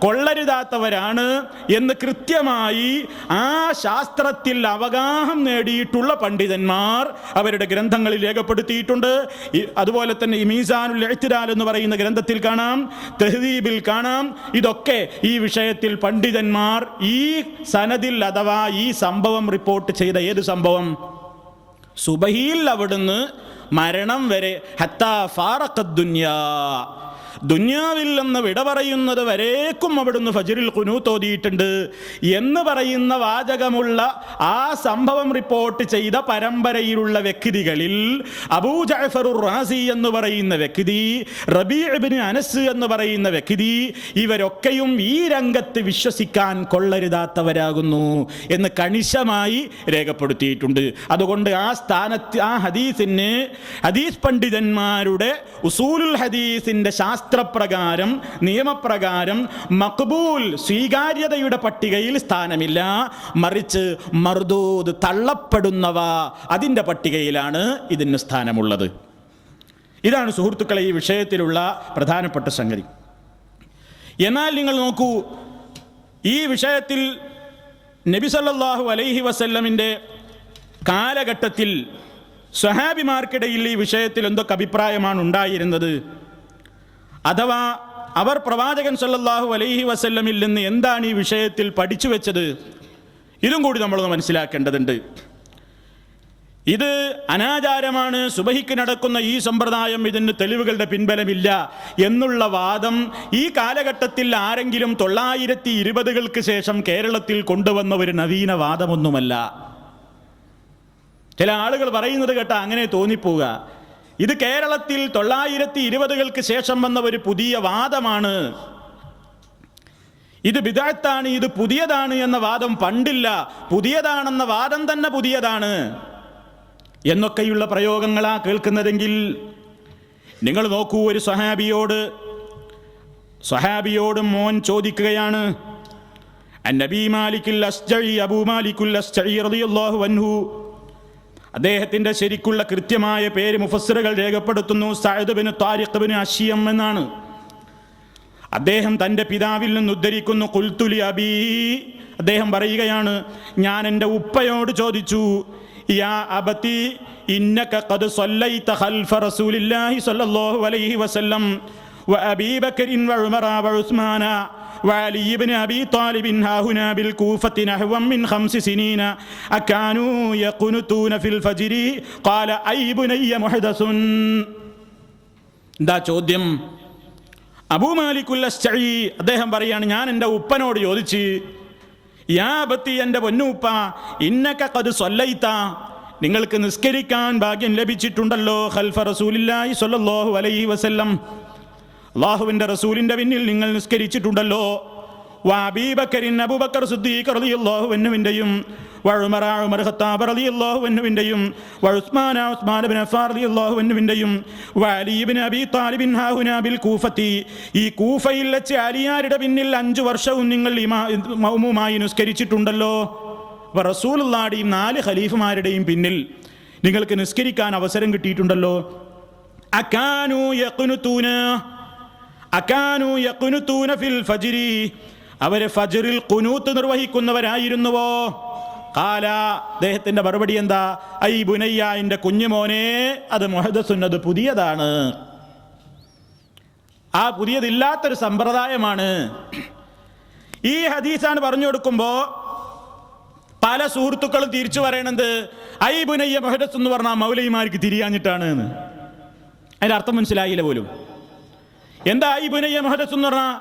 കൊള്ളരുതാത്തവരാണ് എന്ന് കൃത്യമായി ആ ശാസ്ത്രത്തിൽ അവഗാഹം നേടിയിട്ടുള്ള പണ്ഡിതന്മാർ അവരുടെ ഗ്രന്ഥങ്ങളിൽ രേഖപ്പെടുത്തിയിട്ടുണ്ട്. അതുപോലെ തന്നെ ഈ മീസാനുൽ ഇഅ്തിദാൽ എന്ന് പറയുന്ന ഗ്രന്ഥത്തിൽ കാണാം, തഹ്ദീബിൽ കാണാം. ഇതൊക്കെ ഈ വിഷയത്തിൽ പണ്ഡിതന്മാർ ഈ സനദിൽ അഥവാ ഈ സംഭവം റിപ്പോർട്ട് ചെയ്ത ഏത് സംഭവം? സുബഹിയിൽ അവിടുന്ന് മരണം വരെ ഹത്താ ഫാറഖ ദുനിയാ, ദുനിയാവിൽ നിന്ന് വിട പറയുന്നത് വരേക്കും അവിടുന്ന് ഫജ്റിൽ ഖുനൂത്ത് ഓതിയിട്ടുണ്ട് എന്ന് പറയുന്ന വാചകമുള്ള ആ സംഭവം റിപ്പോർട്ട് ചെയ്ത പരമ്പരയിലുള്ള വ്യക്തികളിൽ അബൂ ജഅഫർ റാസി എന്ന് പറയുന്ന വ്യക്തി, റബീഅ് ഇബ്നു അനസ് എന്ന് പറയുന്ന വ്യക്തി, ഇവരൊക്കെയും ഈ രംഗത്ത് വിശ്വസിക്കാൻ കൊള്ളരുതാത്തവരാകുന്നു എന്ന് കണിശമായി രേഖപ്പെടുത്തിയിട്ടുണ്ട്. അതുകൊണ്ട് ആ സ്ഥാനത്ത് ആ ഹദീസിന് ഹദീസ് പണ്ഡിതന്മാരുടെ ഉസൂലുൽ ഹദീസിൻ്റെ ശാസ്ത്രപ്രകാരം നിയമപ്രകാരം മഖ്ബൂൽ സ്വീകാര്യതയുടെ പട്ടികയിൽ സ്ഥാനമില്ല. മറിച്ച് മർദൂദ് തള്ളപ്പെടുന്നവ അതിൻ്റെ പട്ടികയിലാണ് ഇതിന് സ്ഥാനമുള്ളത്. ഇതാണ് സുഹൃത്തുക്കളെ ഈ വിഷയത്തിലുള്ള പ്രധാനപ്പെട്ട സംഗതി. എന്നാൽ നിങ്ങൾ നോക്കൂ, ഈ വിഷയത്തിൽ നബി സല്ലല്ലാഹു അലൈഹി വസല്ലമിൻ്റെ കാലഘട്ടത്തിൽ സ്വഹാബിമാർക്കിടയിൽ ഈ വിഷയത്തിൽ എന്തൊക്കെ അഭിപ്രായമാണ് ഉണ്ടായിരുന്നത്, അഥവാ അവർ പ്രവാചകൻ സല്ലല്ലാഹു അലൈഹി വസല്ലമിൽ നിന്ന് എന്താണ് ഈ വിഷയത്തിൽ പഠിച്ചു വെച്ചത്, ഇതും കൂടി നമ്മളൊന്ന് മനസ്സിലാക്കേണ്ടതുണ്ട്. ഇത് അനാചാരമാണ്, സുബഹിക്ക് നടക്കുന്ന ഈ സമ്പ്രദായം, ഇതിന് തെളിവുകളുടെ പിൻബലമില്ല എന്നുള്ള വാദം ഈ കാലഘട്ടത്തിൽ ആരെങ്കിലും 920-കൾക്ക് ശേഷം കേരളത്തിൽ കൊണ്ടുവന്ന ഒരു നവീന വാദമൊന്നുമല്ല. ചില ആളുകൾ പറയുന്നത് കേട്ടാ അങ്ങനെ തോന്നിപ്പോവുക. ഇത് കേരളത്തിൽ 920-കൾക്ക് ശേഷം വന്ന ഒരു പുതിയ വാദമാണ്, ഇത് ബിദ്അത്താണ്, ഇത് പുതിയതാണ് എന്ന വാദം പണ്ടില്ല, പുതിയതാണെന്ന വാദം തന്നെ പുതിയതാണ് എന്നൊക്കെയുള്ള പ്രയോഗങ്ങളാ കേൾക്കുന്നതെങ്കിൽ നിങ്ങൾ നോക്കൂ. ഒരു സ്വഹാബിയോട് മോൻ ചോദിക്കുകയാണ്, നബി മാലിക്കുൽ അസ്ജഈ, അബൂ മാലിക്കുൽ അസ്ജഈ റളിയല്ലാഹു അൻഹു, അദ്ദേഹത്തിൻ്റെ ശരിക്കുള്ള കൃത്യമായ പേര് മുഫസ്സിറുകൾ രേഖപ്പെടുത്തുന്നു സഅദ് ബിൻ താരിഖ് ബിൻ അശ്യം എന്നാണ്. അദ്ദേഹം തൻ്റെ പിതാവിൽ നിന്ന് ഉദ്ധരിക്കുന്നു, ഖുൽതു ലി അബീ, അദ്ദേഹം പറയുകയാണ്, ഞാൻ എൻ്റെ ഉപ്പയോട് ചോദിച്ചു, യാ അബതി ഇന്നക ഖദ് സ്വല്ലൈത ഖൽഫ റസൂലില്ലാഹി സ്വല്ലല്ലാഹു അലൈഹി വസല്ലം വ അബീ ബക്കറിൻ വ ഉമറ വ ഉസ്മാന വ അലി ഇബ്നു അബീ ത്വാലിബിൻ ഹാഹുനാ ബിൽ കൂഫത്തി നഹ്വൻ മിൻ 5 സിനീന അകാനൂ യഖ്നുതൂന ഫിൽ ഫജ്രി ഖാല ഐ ബുനയ്യ മുഹദസുൻ. എന്താ ചോദ്യം? അബൂ മാലിക്കുൽ അസ്ജഈ അദ്ദേഹം പറയാണ്, ഞാൻ എൻ്റെ ഉപ്പനോട് ചോദിച്ച്, യാ അബത്തി, എൻ്റെ പൊന്നൂപ്പ, ഇന്നക ഖദ് സ്വല്ലൈത, നിങ്ങൾക്ക് നിസ്കരിക്കാൻ ഭാഗ്യം ലഭിച്ചിട്ടുണ്ടല്ലോ, ഖൽഫ റസൂലില്ലാഹി സ്വല്ലല്ലാഹു അലൈഹി വസല്ലം, അല്ലാഹുവിൻ്റെ റസൂലിൻ്റെ പിന്നിൽ നിങ്ങൾ നിസ്കരിച്ചിട്ടുണ്ടല്ലോ, വ അബീ ബക്കറിൻ, അബൂബക്കർ സിദ്ദീഖ് റളിയല്ലാഹു അൻഹുവിൻ്റെയും, വ ഉമറ, ഉമർ ഖത്താബ് റളിയല്ലാഹു അൻഹുവിൻ്റെയും, വ ഉസ്മാന, ഉസ്മാൻ ഇബ്നു അഫ്ഫാൻ റളിയല്ലാഹു അൻഹുവിൻ്റെയും, വ അലി ഇബ്നു അബീ ത്വാലിബിൻ ഹാഹുനാ ബിൽ കൂഫത്തി, ഈ കൂഫയിൽ വെച്ച് അലിയാരുടെ പിന്നിൽ 5 വർഷവും നിങ്ങൾ മൗമുമായി നിസ്കരിച്ചിട്ടുണ്ടല്ലോ. അപ്പോൾ റസൂലുള്ളാഹിയുടെയും 4 ഖലീഫമാരുടെയും പിന്നിൽ നിങ്ങൾക്ക് നിസ്കരിക്കാൻ അവസരം കിട്ടിയിട്ടുണ്ടല്ലോ. അകാനൂ യഖ്നുതൂന ഫിൽ ഫജ്രി, അവരെ ഫജ്റിൽ ഖുനൂത്ത് നിർവഹിക്കുന്നവരായിരുന്നുവോ? ഖാല, അദ്ദേഹത്തിന്റെ മറുപടി എന്താ? ഐ ബുനയ്യ, എൻ്റെ കുഞ്ഞുമോനെ, അത് മുഹദസുൻ, അത് പുതിയതാണ്, ആ പുതിയതില്ലാത്തൊരു സമ്പ്രദായമാണ്. ഈ ഹദീസാണ് പറഞ്ഞു കൊടുക്കുമ്പോൾ പല സുഹൃത്തുക്കളും തിരിച്ചു പറയണത് ഐ ബുനയ്യ മുഹദസ് എന്ന് പറഞ്ഞാൽ മൗലവിമാർക്ക് തിരിയാഞ്ഞിട്ടാണ് എന്ന്. അതിൻ്റെ അർത്ഥം മനസ്സിലായില്ല പോലും. എന്താ ഐ ബുനയ്യ മുഹദസ് എന്ന് പറഞ്ഞാൽ?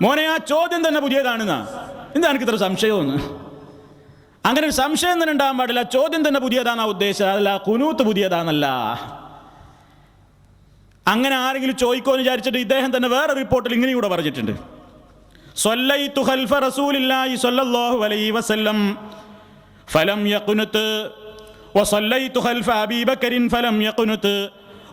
മോനെ, ആ ചോദ്യം തന്നെ പുതിയതാണെന്നാ. എന്താ എനിക്ക് ഇത്ര സംശയമെന്ന്? അങ്ങനെ ഒരു സംശയം തന്നെ ഉണ്ടാകാൻ പാടില്ല. ചോദ്യം തന്നെ പുതിയതാണെന്നാ ഉദ്ദേശിച്ചത്, അതല്ല ഖുനൂത്ത് പുതിയതാണല്ല. അങ്ങനെ ആരെങ്കിലും ചോദിക്കുമെന്ന് വിചാരിച്ചിട്ട് ഇദ്ദേഹം തന്നെ വേറെ റിപ്പോർട്ടിൽ ഇങ്ങനെ കൂടെ പറഞ്ഞിട്ടുണ്ട്, സ്വല്ലൈതു ഖൽഫ റസൂലില്ലാഹി സ്വല്ലല്ലാഹു അലൈഹി വസല്ലം ഫലം യഖ്നുത് വസല്ലൈതു ഖൽഫ അബീ ബക്കറിൻ ഫലം യഖ്നുത്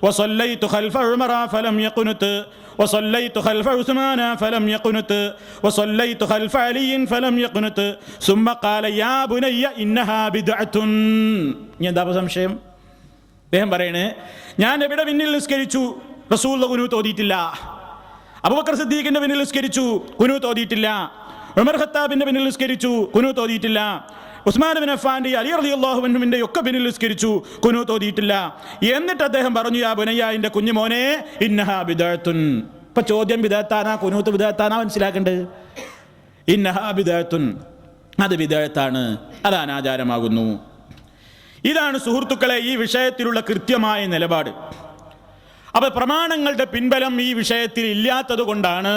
വസല്ലൈതു ഖൽഫ ഉമറ ഫലം യഖ്നുത് വസല്ലൈതു ഖൽഫ ഉസ്മാന ഫലം യഖ്നുത് വസല്ലൈതു ഖൽഫ അലി ഫലം യഖ്നുത് സുമ്മ ഖാല യാ ബുനയ്യ ഇന്നഹാ ബിദ്അത്തുൻ. എന്താ സംശയം? അദ്ദേഹം പറയണേ, ഞാൻ നബിയുടെ പിന്നിൽ നിസ്കരിച്ചു, റസൂൽ ഖുനൂത്ത് ഓതിയിട്ടില്ല. അബൂബക്കർ സിദ്ദീഖിന്റെ പിന്നിൽ നിസ്കരിച്ചു, ഖുനൂത്ത് ഓതിയിട്ടില്ല. ഉമർ ഖത്താബിന്റെ പിന്നിൽ നിസ്കരിച്ചു, ഖുനൂത്ത് ഓതിയിട്ടില്ല. ഉസ്മാൻ ഇബ്നു അഫ്ഫാന്റെ, അലി റളിയല്ലാഹു അൻഹുവിന്റെ ഒക്കെ പിന്നിൽ നിസ്കരിച്ചു, ഖുനൂത്ത് ഓതിയിട്ടില്ല. എന്നിട്ട് അദ്ദേഹം പറഞ്ഞു, യാ ബുനയ്യ, എൻ്റെ കുഞ്ഞുമോനെ, ഇന്നഹാ ബിദ്അത്തുൻ. ഇപ്പൊ ചോദ്യം ബിദ്അത്താനാ ഖുനൂത്ത് ബിദ്അത്താനാ മനസ്സിലാക്കേണ്ടത്? ഇന്നഹാ ബിദ്അത്തുൻ, അത് ബിദ്അത്താണ്, അത് അനാചാരമാകുന്നു. ഇതാണ് സുഹൃത്തുക്കളെ ഈ വിഷയത്തിലുള്ള കൃത്യമായ നിലപാട്. അപ്പോൾ പ്രമാണങ്ങളുടെ പിൻബലം ഈ വിഷയത്തിൽ ഇല്ലാത്തത് കൊണ്ടാണ്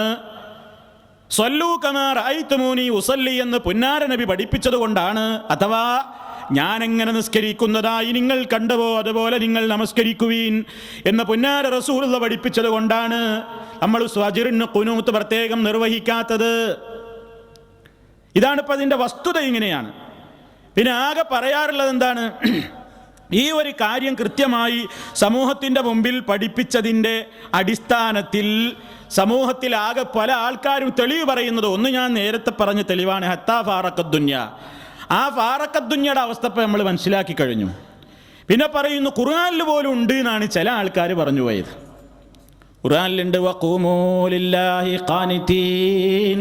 സ്വല്ലൂ കമാ റഅയ്തുമൂനി ഉസല്ലി എന്ന് പുന്നാര നബി പഠിപ്പിച്ചത് കൊണ്ടാണ്, അഥവാ ഞാൻ എങ്ങനെ നിസ്കരിക്കുന്നതായി നിങ്ങൾ കണ്ടുവോ അതുപോലെ നിങ്ങൾ നമസ്കരിക്കുവീൻ എന്ന് പുന്നാര റസൂലുള്ള പഠിപ്പിച്ചത് കൊണ്ടാണ് നമ്മൾ ഫജ്റിന് ഖുനൂത്ത് പ്രത്യേകം നിർവഹിക്കാത്തത്. ഇതാണിപ്പോൾ അതിൻ്റെ വസ്തുത. ഇങ്ങനെയാണ്. പിന്നെ ആകെ പറയാറുള്ളത് എന്താണ്? ഈ ഒരു കാര്യം കൃത്യമായി സമൂഹത്തിൻ്റെ മുമ്പിൽ പഠിപ്പിച്ചതിൻ്റെ അടിസ്ഥാനത്തിൽ സമൂഹത്തിൽ ആകെ പല ആൾക്കാരും തെളിവ് പറയുന്നത്, ഒന്ന് ഞാൻ നേരത്തെ പറഞ്ഞ തെളിവാണ്, ഹത്താ ഫാറഖദ്ദുന്യ. ആ ഫാറഖദ്ദുന്യയുടെ അവസ്ഥ ഇപ്പോൾ നമ്മൾ മനസ്സിലാക്കി കഴിഞ്ഞു. പിന്നെ പറയുന്നു ഖുർആനിൽ പോലും ഉണ്ട് എന്നാണ് ചില ആൾക്കാർ പറഞ്ഞു പോയത്. ഖുർആനിലുണ്ട്, വഖൂമൂ ലില്ലാഹി ഖാനിതീൻ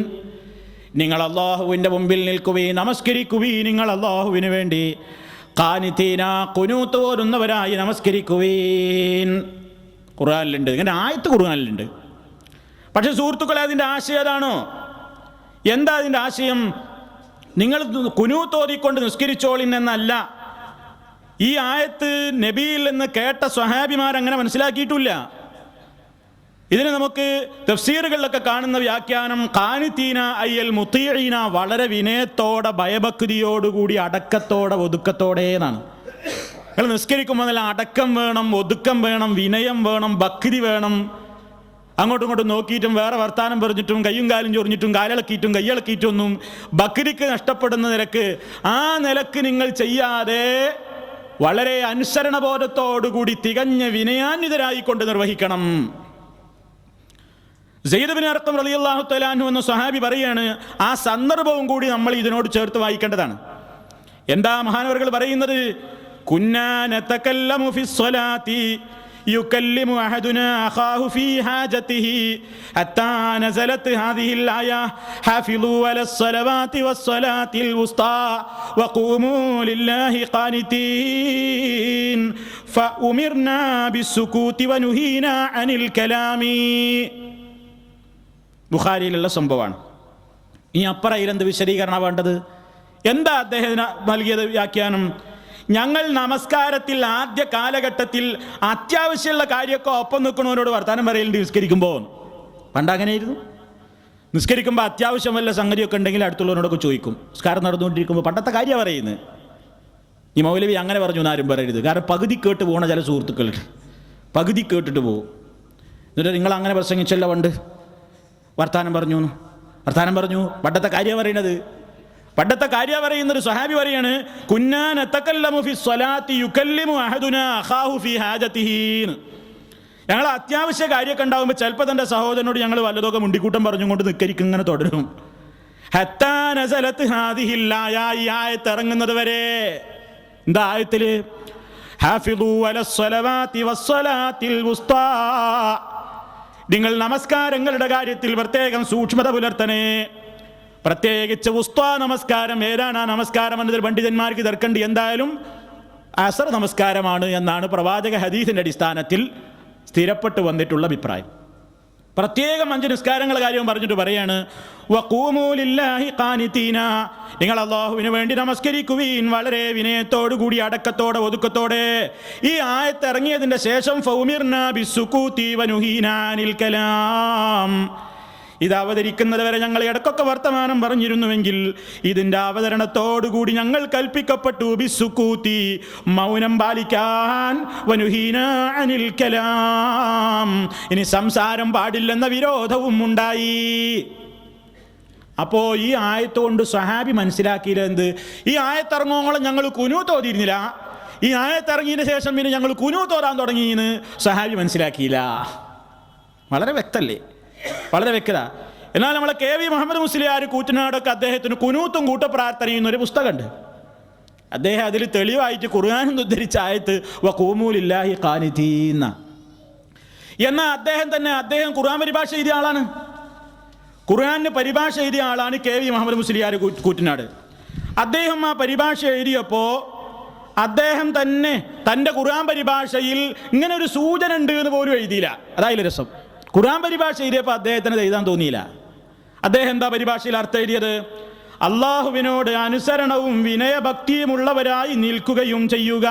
നിങ്ങൾ അള്ളാഹുവിൻ്റെ മുമ്പിൽ നിൽക്കുകയും നമസ്കരിക്കുകയും നിങ്ങൾ അള്ളാഹുവിന് വേണ്ടി ഖാനിതീന ഖുനൂത്ത് ഓതുന്നവരായി നമസ്കരിക്കുകയും ഖുർആനിലുണ്ട്. ഇങ്ങനെ ആയത്ത് ഖുർആനിലുണ്ട്. പക്ഷേ സുഹൃത്തുക്കളെ, അതിൻ്റെ ആശയം അതാണോ? എന്താ അതിൻ്റെ ആശയം? നിങ്ങൾ ഖുനൂത്ത് ഓതിക്കൊണ്ട് നിസ്കരിച്ചോളിൻ എന്നല്ല. ഈ ആയത്ത് നബിയിൽ നിന്ന് കേട്ട സ്വഹാബിമാർ അങ്ങനെ മനസ്സിലാക്കിയിട്ടില്ല. ഇതിന് നമുക്ക് തഫ്സീറുകളിലൊക്കെ കാണുന്ന വ്യാഖ്യാനം ഖാനിതീന അയ്യൽ മുത്തീഈന, വളരെ വിനയത്തോടെ ഭയഭക്തിയോടുകൂടി അടക്കത്തോടെ ഒതുക്കത്തോടെ എന്നാണ്. നിങ്ങൾ നിസ്കരിക്കുമ്പോൾ നല്ല അടക്കം വേണം, ഒതുക്കം വേണം, വിനയം വേണം, ഭക്തി വേണം. അങ്ങോട്ടും ഇങ്ങോട്ടും നോക്കിയിട്ടും വേറെ വർത്താനം പറഞ്ഞിട്ടും കയ്യും കാലും ചൊറിഞ്ഞിട്ടും കാലിളക്കിയിട്ടും കയ്യിളക്കിയിട്ടൊന്നും ഭക്തിക്ക് നഷ്ടപ്പെടുന്ന നിലക്ക് ആ നിലക്ക് നിങ്ങൾ ചെയ്യാതെ വളരെ അനുസരണബോധത്തോടുകൂടി തികഞ്ഞ വിനയാന്വിതരായിക്കൊണ്ട് നിർവഹിക്കണം. സെയ്ദ് ബിൻ അർഖം റളിയല്ലാഹു തആല അൻഹു എന്ന സ്വഹാബി പറയാണ്, ആ സന്ദർഭവും കൂടി നമ്മൾ ഇതിനോട് ചേർത്ത് വായിക്കേണ്ടതാണ്. എന്താ മഹാനവറുകൾ പറയുന്നത്? കുന്നാ നതകല്ലമു ഫിസ്സലാത്തി യുകല്ലിമു അഹദുനാ അഖാഹു ഫീ ഹാജതിഹി ഹത്താ നസലത് ഹാദിഹിൽ ആയ ഹഫിളു അലസ്സലവാതി വസ്സലാത്തിൽ വുസ്താ വഖൂമു ലില്ലാഹി ഖാനിതീൻ ഫഉമിർനാ ബിസ്സുകൂതി വനുഹീനാ അനിൽ കലാമി. ബുഖാരിയിലുള്ള സംഭവമാണ്. ഇനി അപ്പുറം എന്ത് വിശദീകരണം വേണ്ടത്? എന്താ അദ്ദേഹത്തിന് നൽകിയത് വ്യാഖ്യാനം? ഞങ്ങൾ നമസ്കാരത്തിൽ ആദ്യ കാലഘട്ടത്തിൽ അത്യാവശ്യമുള്ള കാര്യമൊക്കെ ഒപ്പം നിൽക്കണവരോട് വർത്താനം പറയലുണ്ട് നിസ്കരിക്കുമ്പോൾ. പണ്ടങ്ങനെയായിരുന്നു. നിസ്കരിക്കുമ്പോൾ അത്യാവശ്യം വല്ല സംഗതിയൊക്കെ ഉണ്ടെങ്കിൽ അടുത്തുള്ളവരോടൊക്കെ ചോദിക്കും. നിസ്കാരം നടന്നുകൊണ്ടിരിക്കുമ്പോൾ പണ്ടത്തെ കാര്യമാണ് പറയുന്നത്. ഈ മൗലവി അങ്ങനെ പറഞ്ഞു എന്നാരും പറയരുത്. കാരണം പകുതി കേട്ട് പോകണ ചില സുഹൃത്തുക്കളുണ്ട്. പകുതി കേട്ടിട്ട് പോകും. എന്നിട്ട് നിങ്ങൾ അങ്ങനെ പ്രസംഗിച്ചല്ല പണ്ട് വർത്താനം പറഞ്ഞു പണ്ടത്തെ കാര്യമാണ് പറയണത്. പണ്ടത്തെ കാര്യമാണ് പറയുന്നത്. സ്വഹാബി പറയാണ്, കുന്നാ നതകല്ലമു ഫിസ്സലാത്തി യുകല്ലിമു അഹദുനാ അഖാഹു ഫീ ഹാജതിഹി. ഞങ്ങൾ അത്യാവശ്യ കാര്യമൊക്കെ ഉണ്ടാകുമ്പോൾ ചിലപ്പോൾ തൻ്റെ സഹോദരനോട് ഞങ്ങൾ വല്ലതൊക്കെ മുണ്ടിക്കൂട്ടം പറഞ്ഞുകൊണ്ട് നിക്കരിക്കും, ഇങ്ങനെ തുടരും. ഹത്താ നസലത് ഹാദിഹിൽ ആയ, ഈ ആയത്ത് ഇറങ്ങുന്നത് വരെ. എന്താ ആയത്തില്? ഹാഫിളു അലസ്സലവാതി വസ്സലാത്തിൽ വുസ്താ, നിങ്ങൾ നമസ്കാരങ്ങളുടെ കാര്യത്തിൽ പ്രത്യേകം സൂക്ഷ്മത പുലർത്തണേ. പ്രത്യേകിച്ച് വുസ്താ നമസ്കാരം. ഏതാണ് ആ നമസ്കാരം എന്നതിൽ പണ്ഡിതന്മാർക്ക് തർക്കണ്ട്. എന്തായാലും അസർ നമസ്കാരമാണ് എന്നാണ് പ്രവാചക ഹദീസിൻ്റെ അടിസ്ഥാനത്തിൽ സ്ഥിരപ്പെട്ടു വന്നിട്ടുള്ള അഭിപ്രായം. പ്രത്യേകം 5 നിസ്കാരങ്ങളുടെ കാര്യം പറഞ്ഞിട്ട് പറയാണ്, വഖൂമു ലില്ലാഹി ഖാനിതീന, നിങ്ങൾ അല്ലാഹുവിന് വേണ്ടി നമസ്കരിക്കുവീൻ വളരെ വിനയത്തോടുകൂടി അടക്കത്തോടെ ഒതുക്കത്തോടെ. ഈ ആയത്ത് ഇറങ്ങിയതിൻ്റെ ശേഷം ഫൗമിർനാ ബിസ്സുകൂതി വനുഹീനാ അനിൽ കലാം, ഇത് അവതരിക്കുന്നത് വരെ ഞങ്ങൾ ഇടക്കൊക്കെ വർത്തമാനം പറഞ്ഞിരുന്നുവെങ്കിൽ ഇതിൻ്റെ അവതരണത്തോടുകൂടി ഞങ്ങൾ കൽപ്പിക്കപ്പെട്ടു ബിസ്സുകൂതി, മൗനം പാലിക്കാൻ, വനുഹീനാ അനിൽ കലാം, ഇനി സംസാരം പാടില്ലെന്ന വിരോധവും ഉണ്ടായി. അപ്പോൾ ഈ ആയത്ത് കൊണ്ട് സ്വഹാബി മനസ്സിലാക്കിയത്, ഈ ആയത്തിറങ്ങോളം ഞങ്ങൾ കുനൂത്ത് ഓതിയിരുന്നില്ല, ഈ ആയത്തിറങ്ങിയതിന് ശേഷം പിന്നെ ഞങ്ങൾ കുനൂത്ത് ഓതാൻ തുടങ്ങിയെന്ന് സ്വഹാബി മനസ്സിലാക്കിയില്ല. വളരെ വ്യക്തല്ലേ, വളരെ വ്യക്തത. എന്നാൽ നമ്മളെ KV മുഹമ്മദ് മുസ്ലിയാർ കൂറ്റനാടൊക്കെ അദ്ദേഹത്തിന് കുനൂത്തും കൂട്ടപ്രാർത്ഥനയും എന്നൊരു പുസ്തകമുണ്ട്. അദ്ദേഹം അതിൽ തെളിവായിട്ട് ഖുർആനിൽ നിന്ന് ഉദ്ധരിച്ച ആയത്ത് വഖൂമു ലില്ലാഹി ഖാനിതീന. എന്നാൽ അദ്ദേഹം ഖുർആൻ പരിഭാഷ എഴുതിയ ആളാണ്. ഖുർആനിന് പരിഭാഷ എഴുതിയ ആളാണ് KV മുഹമ്മദ് മുസ്ലിയാർ കൂറ്റനാട്. അദ്ദേഹം ആ പരിഭാഷ എഴുതിയപ്പോൾ അദ്ദേഹം തന്നെ തൻ്റെ ഖുർആൻ പരിഭാഷയിൽ ഇങ്ങനെ ഒരു സൂചന ഉണ്ട് എന്ന് പോലും എഴുതിയില്ല. അതായത് രസം. ഖുർആൻ പരിഭാഷ എഴുതിയപ്പോൾ അദ്ദേഹത്തിന് എഴുതാൻ തോന്നിയില്ല. അദ്ദേഹം എന്താ പരിഭാഷയിൽ അർത്ഥം എഴുതിയത്? അള്ളാഹുവിനോട് അനുസരണവും വിനയഭക്തിയുമുള്ളവരായി നിൽക്കുകയും ചെയ്യുക.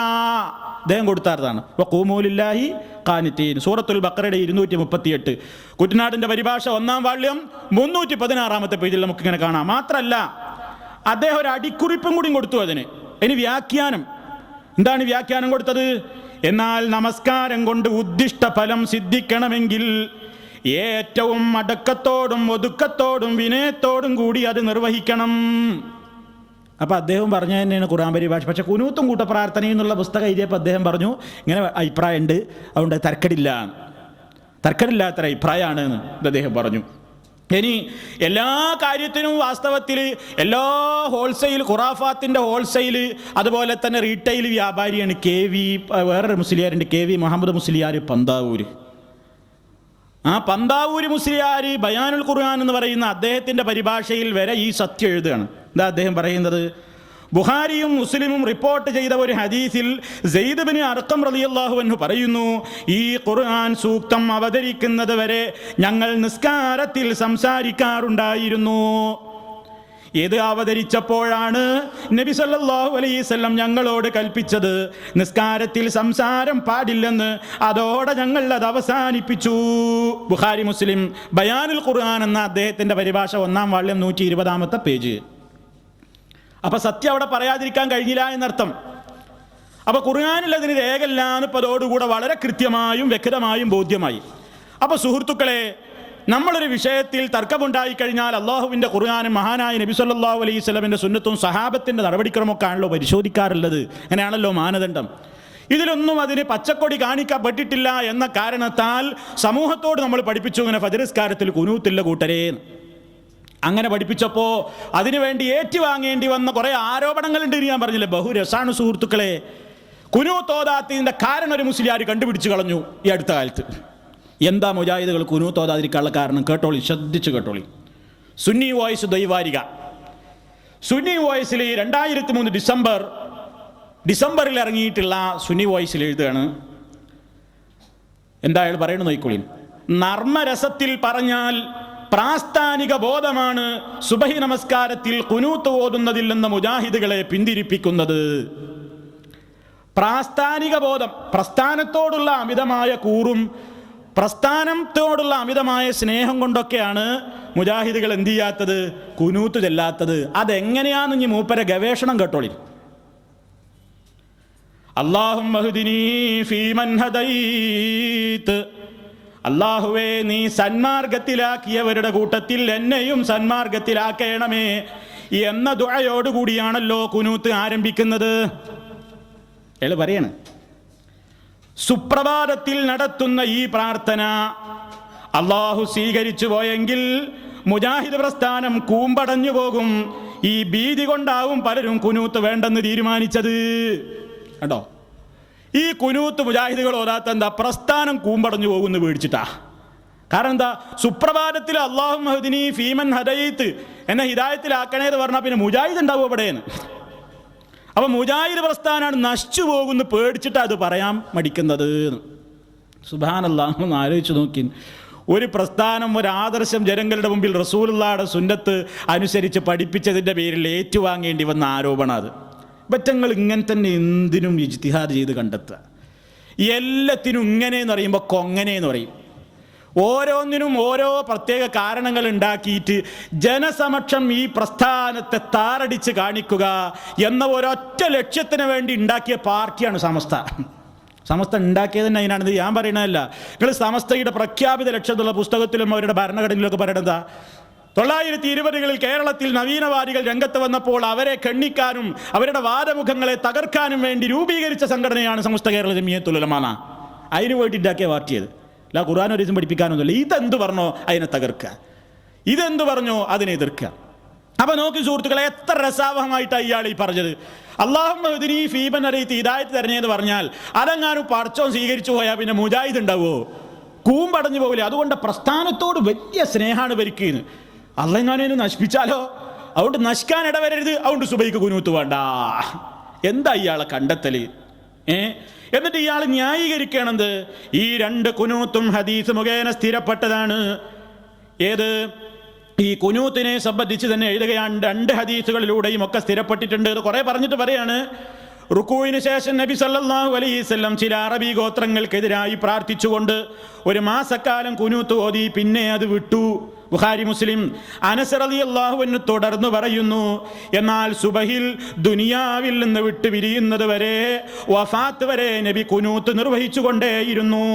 അദ്ദേഹം കൊടുത്താർത്താണ് വഖൂമു ലില്ലാഹി ഖാനിതീൻ. സൂറത്തുൽ ബഖറയുടെ 238. കുറ്റനാടിൻ്റെ പരിഭാഷ 1-ാം വാള്യം 316-ാമത്തെ പേജിൽ നമുക്കിങ്ങനെ കാണാം. മാത്രമല്ല അദ്ദേഹം ഒരു അടിക്കുറിപ്പും കൂടി കൊടുത്തു അതിന്. ഇനി വ്യാഖ്യാനം എന്താണ്? വ്യാഖ്യാനം കൊടുത്തത്, എന്നാൽ നമസ്കാരം കൊണ്ട് ഉദ്ദിഷ്ട ഫലം സിദ്ധിക്കണമെങ്കിൽ ഏറ്റവും അടക്കത്തോടും ഒതുക്കത്തോടും വിനയത്തോടും കൂടി അത് നിർവഹിക്കണം. അപ്പം അദ്ദേഹം പറഞ്ഞു തന്നെയാണ് ഖുർആൻ പരിഭാഷ. പക്ഷെ കുനൂത്തും കൂട്ടപ്രാർത്ഥനയും എന്നുള്ള പുസ്തകം എഴുതിയപ്പോൾ അദ്ദേഹം പറഞ്ഞു ഇങ്ങനെ അഭിപ്രായമുണ്ട്, അതുകൊണ്ട് തർക്കമില്ലാത്ത അഭിപ്രായമാണ് എന്ന് അദ്ദേഹം പറഞ്ഞു. ഇനി എല്ലാ കാര്യത്തിനും വാസ്തവത്തിൽ എല്ലാ ഹോൾസെയിൽ, ഖുറാഫാത്തിൻ്റെ ഹോൾസെയിൽ, അതുപോലെ തന്നെ റീറ്റെയിൽ വ്യാപാരിയാണ് വേറൊരു മുസ്ലിയാരുണ്ട്, KV മുഹമ്മദ് മുസ്ലിയാർ പന്താവൂർ. ആ പന്താവൂര് മുസ്ലിയാർ ബയാനുൽ ഖുർആൻ എന്ന് പറയുന്ന അദ്ദേഹത്തിൻ്റെ പരിഭാഷയിൽ വരെ ഈ സത്യം എഴുതുകയാണ്. എന്താ അദ്ദേഹം പറയുന്നത്? ബുഖാരിയും മുസ്ലിമും റിപ്പോർട്ട് ചെയ്ത ഒരു ഹദീസിൽ സെയ്ദ് ബിൻ അർഖം റളിയല്ലാഹു അൻഹു പറയുന്നു, ഈ ഖുർആൻ സൂക്തം അവതരിക്കുന്നത് വരെ ഞങ്ങൾ നിസ്കാരത്തിൽ സംസാരിക്കാറുണ്ടായിരുന്നു. ഇത് അവതരിച്ചപ്പോഴാണ് നബി സല്ലല്ലാഹു അലൈഹി വസല്ലം ഞങ്ങളോട് കൽപ്പിച്ചത് നിസ്കാരത്തിൽ സംസാരം പാടില്ലെന്ന്. അതോടെ ഞങ്ങൾ അത് അവസാനിപ്പിച്ചു. ബുഖാരി മുസ്ലിം ബയാനുൽ ഖുർആൻ എന്ന അദ്ദേഹത്തിൻ്റെ പരിഭാഷ 1-ാം വാള്യം 120-ാമത്തെ പേജ്. അപ്പം സത്യം അവിടെ പറയാതിരിക്കാൻ കഴിഞ്ഞില്ല എന്നർത്ഥം. അപ്പോൾ ഖുർആനിൽ അതിന് രേഖയില്ലാന്ന് ഇപ്പോൾ അതോടുകൂടെ വളരെ കൃത്യമായും വ്യക്തമായും ബോധ്യമായി. അപ്പോൾ സുഹൃത്തുക്കളെ, നമ്മളൊരു വിഷയത്തിൽ തർക്കമുണ്ടായിക്കഴിഞ്ഞാൽ അള്ളാഹുവിൻ്റെ ഖുർആനും മഹാനായ നബി സല്ലല്ലാഹു അലൈഹി വസല്ലമിൻ്റെ സുന്നത്തും സഹാബത്തിൻ്റെ നടപടിക്രമമൊക്കെ ആണല്ലോ പരിശോധിക്കാറുള്ളത്. അങ്ങനെയാണല്ലോ മാനദണ്ഡം. ഇതിലൊന്നും അതിന് പച്ചക്കൊടി കാണിക്കപ്പെട്ടിട്ടില്ല എന്ന കാരണത്താൽ സമൂഹത്തോട് നമ്മൾ പഠിപ്പിച്ചു, ഇങ്ങനെ ഫജ്ർ നിസ്കാരത്തിൽ ഖുനൂത്തില്ല കൂട്ടരേ. അങ്ങനെ പഠിപ്പിച്ചപ്പോൾ അതിനുവേണ്ടി ഏറ്റുവാങ്ങേണ്ടി വന്ന കുറേ ആരോപണങ്ങളുണ്ട്. ഞാൻ പറഞ്ഞില്ലേ, ബഹുരസാണ് സുഹൃത്തുക്കളെ. ഖുനൂത്ത് ഓതാത്തതിൻ്റെ കാരണം ഒരു മുസ്ലിയാർ കണ്ടുപിടിച്ച് കളഞ്ഞു ഈ അടുത്ത കാലത്ത്. എന്താ മുജാഹിദുകൾ ഖുനൂത്ത് ഓതാതിരിക്കാനുള്ള കാരണം? കേട്ടോളി, ശ്രദ്ധിച്ച് കേട്ടോളി. സുന്നി വോയിസ് ദൈവാരിക. സുന്നി വോയിസിൽ 2003 ഡിസംബറിൽ ഇറങ്ങിയിട്ടുള്ള സുന്നി വോയിസിൽ എഴുതുകയാണ്. എന്താ അയാൾ പറയണമെന്ന് നോക്കിക്കോളി. നർമ്മരസത്തിൽ പറഞ്ഞാൽ പ്രാസ്ഥാനിക ബോധമാണ് സുബഹി നമസ്കാരത്തിൽ ഖുനൂത്ത് ഓതുന്നതിൽ നിന്ന് മുജാഹിദുകളെ പിന്തിരിപ്പിക്കുന്നത്. പ്രാസ്ഥാനിക ബോധം, പ്രസ്ഥാനത്തോടുള്ള അമിതമായ കൂറും പ്രസ്ഥാനത്തോടുള്ള അമിതമായ സ്നേഹം കൊണ്ടൊക്കെയാണ് മുജാഹിദുകൾ എന്ത് ചെയ്യാത്തത്? ഖുനൂത്ത് ചെല്ലാത്തത്. അതെങ്ങനെയാണെന്ന് ഇനി മൂപ്പരെ ഗവേഷണം കേട്ടോളി. അല്ലാഹുമ്മ ഹ്ദിനീ ഫീമൻ ഹദൈത്, അല്ലാഹുവേ നീ സന്മാർഗത്തിലാക്കിയവരുടെ കൂട്ടത്തിൽ എന്നെയും സന്മാർഗത്തിലാക്കണമേ എന്ന ദുആയോടുകൂടിയാണല്ലോ ഖുനൂത്ത് ആരംഭിക്കുന്നത്. അയാൾ പറയാണ്, സുപ്രഭാതത്തിൽ നടത്തുന്ന ഈ പ്രാർത്ഥന അള്ളാഹു സ്വീകരിച്ചു പോയെങ്കിൽ മുജാഹിദ് പ്രസ്ഥാനം കൂമ്പടഞ്ഞു പോകും. ഈ ഭീതി കൊണ്ടാവും പലരും ഖുനൂത്ത് വേണ്ടെന്ന് തീരുമാനിച്ചത്. കേട്ടോ, ഈ ഖുനൂത്ത് മുജാഹിദുകൾ ഓതാത്ത എന്താ? പ്രസ്ഥാനം കൂമ്പടഞ്ഞു പോകുമെന്ന് പേടിച്ചിട്ടാ. കാരണം എന്താ? സുപ്രഭാതത്തിൽ അല്ലാഹുമ്മ ഹ്ദിനീ ഫീമൻ ഹദൈത്, എന്നെ ഹിദായത്തിലാക്കണേന്ന് പറഞ്ഞാൽ പിന്നെ മുജാഹിദ് ഉണ്ടാവും എവിടെയെന്ന്. അപ്പം മുജാഹിദ് പ്രസ്ഥാനമാണ് നശിച്ചു പോകുമെന്ന് പേടിച്ചിട്ട് അത് പറയാൻ മടിക്കുന്നത്. സുബ്ഹാനല്ലാഹ്, ഒന്ന് ആലോചിച്ച് നോക്കി. ഒരു പ്രസ്ഥാനം, ഒരു ആദർശം ജനങ്ങളുടെ മുമ്പിൽ റസൂലുള്ളാഹിയുടെ സുന്നത്ത് അനുസരിച്ച് പഠിപ്പിച്ചതിൻ്റെ പേരിൽ ഏറ്റുവാങ്ങേണ്ടി വന്ന ആരോപണം അത്. ബറ്റങ്ങൾ ഇങ്ങനെ തന്നെ എന്തിനും ഇജ്തിഹാദ് ചെയ്ത് കണ്ടെത്തുക. എല്ലാത്തിനും ഇങ്ങനെയെന്ന് പറയുമ്പോൾ കൊങ്ങനെയെന്ന് പറയും. ഓരോന്നിനും ഓരോ പ്രത്യേക കാരണങ്ങൾ ഉണ്ടാക്കിയിട്ട് ജനസമക്ഷം ഈ പ്രസ്ഥാനത്തെ താറടിച്ച് കാണിക്കുക എന്ന ഒരൊറ്റ ലക്ഷ്യത്തിന് വേണ്ടി ഉണ്ടാക്കിയ പാർട്ടിയാണ് സമസ്ത. സമസ്ത ഉണ്ടാക്കിയത് തന്നെ അതിനാണിത് ഞാൻ പറയണതല്ല. നിങ്ങൾ സമസ്തയുടെ പ്രഖ്യാപിത ലക്ഷ്യത്തുള്ള പുസ്തകത്തിലും അവരുടെ ഭരണഘടനയിലൊക്കെ പറയണതാ, 1920-കളിൽ കേരളത്തിൽ നവീനവാദികൾ രംഗത്ത് വന്നപ്പോൾ അവരെ ഖണ്ഡിക്കാനും അവരുടെ വാദമുഖങ്ങളെ തകർക്കാനും വേണ്ടി രൂപീകരിച്ച സംഘടനയാണ് സമസ്ത കേരള ജമിയത്തുൽ ഉലമ. അതിന് വേണ്ടിയിട്ടാക്കിയ പാർട്ടിയത്. അല്ല ഖുർആൻ ഒരു ദിവസം പഠിപ്പിക്കാനൊന്നുമില്ല. ഇതെന്ത് പറഞ്ഞോ അതിനെ തകർക്കുക, ഇതെന്ത് പറഞ്ഞോ അതിനെ എതിർക്കുക. അപ്പം നോക്കി സുഹൃത്തുക്കളെ, എത്ര രസാവഹമായിട്ടാണ് ഇയാൾ ഈ പറഞ്ഞത്. അല്ലാഹുമ്മ ഹ്ദിനീ ഫീമൻ ഹദൈത്, ഹിദായത്ത് തരണേന്ന് പറഞ്ഞാൽ അതെങ്ങാനും പടച്ചോൻ സ്വീകരിച്ചു പോയാൽ പിന്നെ മുജാഹിദ് ഉണ്ടാവുമോ? കൂമ്പടഞ്ഞു പോകില്ല. അതുകൊണ്ട് പ്രസ്ഥാനത്തോട് വലിയ സ്നേഹമാണ് ഇവർക്ക്. അള്ളെങ്ങാനും നശിപ്പിച്ചാലോ? അതുകൊണ്ട് നശിക്കാൻ ഇടവരരുത്. അതുകൊണ്ട് സുബൈക്ക് ഖുനൂത്ത് വേണ്ട. എന്താ ഇയാളെ കണ്ടെത്തല്? എന്നിട്ട് ഇയാൾ ന്യായീകരിക്കണത് ഈ 2 ഖുനൂത്തും ഹദീസ് മുഖേന സ്ഥിരപ്പെട്ടതാണ്. ഏത്? ഈ ഖുനൂത്തിനെ സംബന്ധിച്ച് തന്നെ എഴുതുകയാണ്. 2 ഹദീസുകളിലൂടെയും ഒക്കെ സ്ഥിരപ്പെട്ടിട്ടുണ്ട്. ഇത് കുറേ പറഞ്ഞിട്ട് പറയാണ്, റുക്കൂവിന് ശേഷം നബി സല്ലല്ലാഹു അലൈഹി വസല്ലം ചില അറബി ഗോത്രങ്ങൾക്കെതിരായി പ്രാർത്ഥിച്ചുകൊണ്ട് 1 മാസക്കാലം ഖുനൂത്ത് ഓതി, പിന്നെ അത് വിട്ടു. ബുഖാരി മുസ്ലിം. അനസ് റളിയല്ലാഹു അൻഹു തുടർന്ന് പറയുന്നു, എന്നാൽ സുബഹിൽ ദുനിയാവിൽ നിന്ന് വിട്ടു പിരിയുന്നത് വരെ, വഫാത്ത് വരെ നബി ഖുനൂത്ത് നിർവഹിച്ചു കൊണ്ടേയിരുന്നു.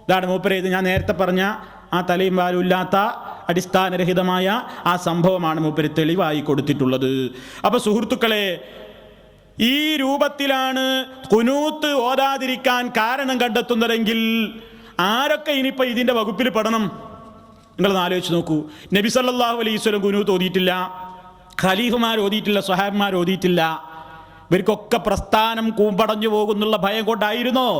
ഇതാണ് മൂപ്പരേത് ഞാൻ നേരത്തെ പറഞ്ഞ ആ തലയും വാലും ഇല്ലാത്ത അടിസ്ഥാനരഹിതമായ ആ സംഭവമാണ് മൂപ്പര് തെളിവായി കൊടുത്തിട്ടുള്ളത്. അപ്പോൾ സുഹൃത്തുക്കളെ, ഈ രൂപത്തിലാണ് ഖുനൂത്ത് ഓതാതിരിക്കാൻ കാരണം കണ്ടെത്തുന്നതെങ്കിൽ ആരൊക്കെ ഇനിയിപ്പോൾ ഇതിൻ്റെ വകുപ്പിൽ പെടണം? നിങ്ങളൊന്ന് ആലോചിച്ച് നോക്കൂ. നബി സല്ലല്ലാഹു അലൈഹി വസല്ലം ഖുനൂത്ത് ഓതിയിട്ടില്ല, ഖലീഫുമാർ ഓതിയിട്ടില്ല, സ്വഹാബിമാർ ഓതിയിട്ടില്ല. ഇവർക്കൊക്കെ പ്രസ്ഥാനം കൂമ്പടഞ്ഞു പോകുന്നുള്ള ഭയം കൊണ്ടായിരുന്നോ?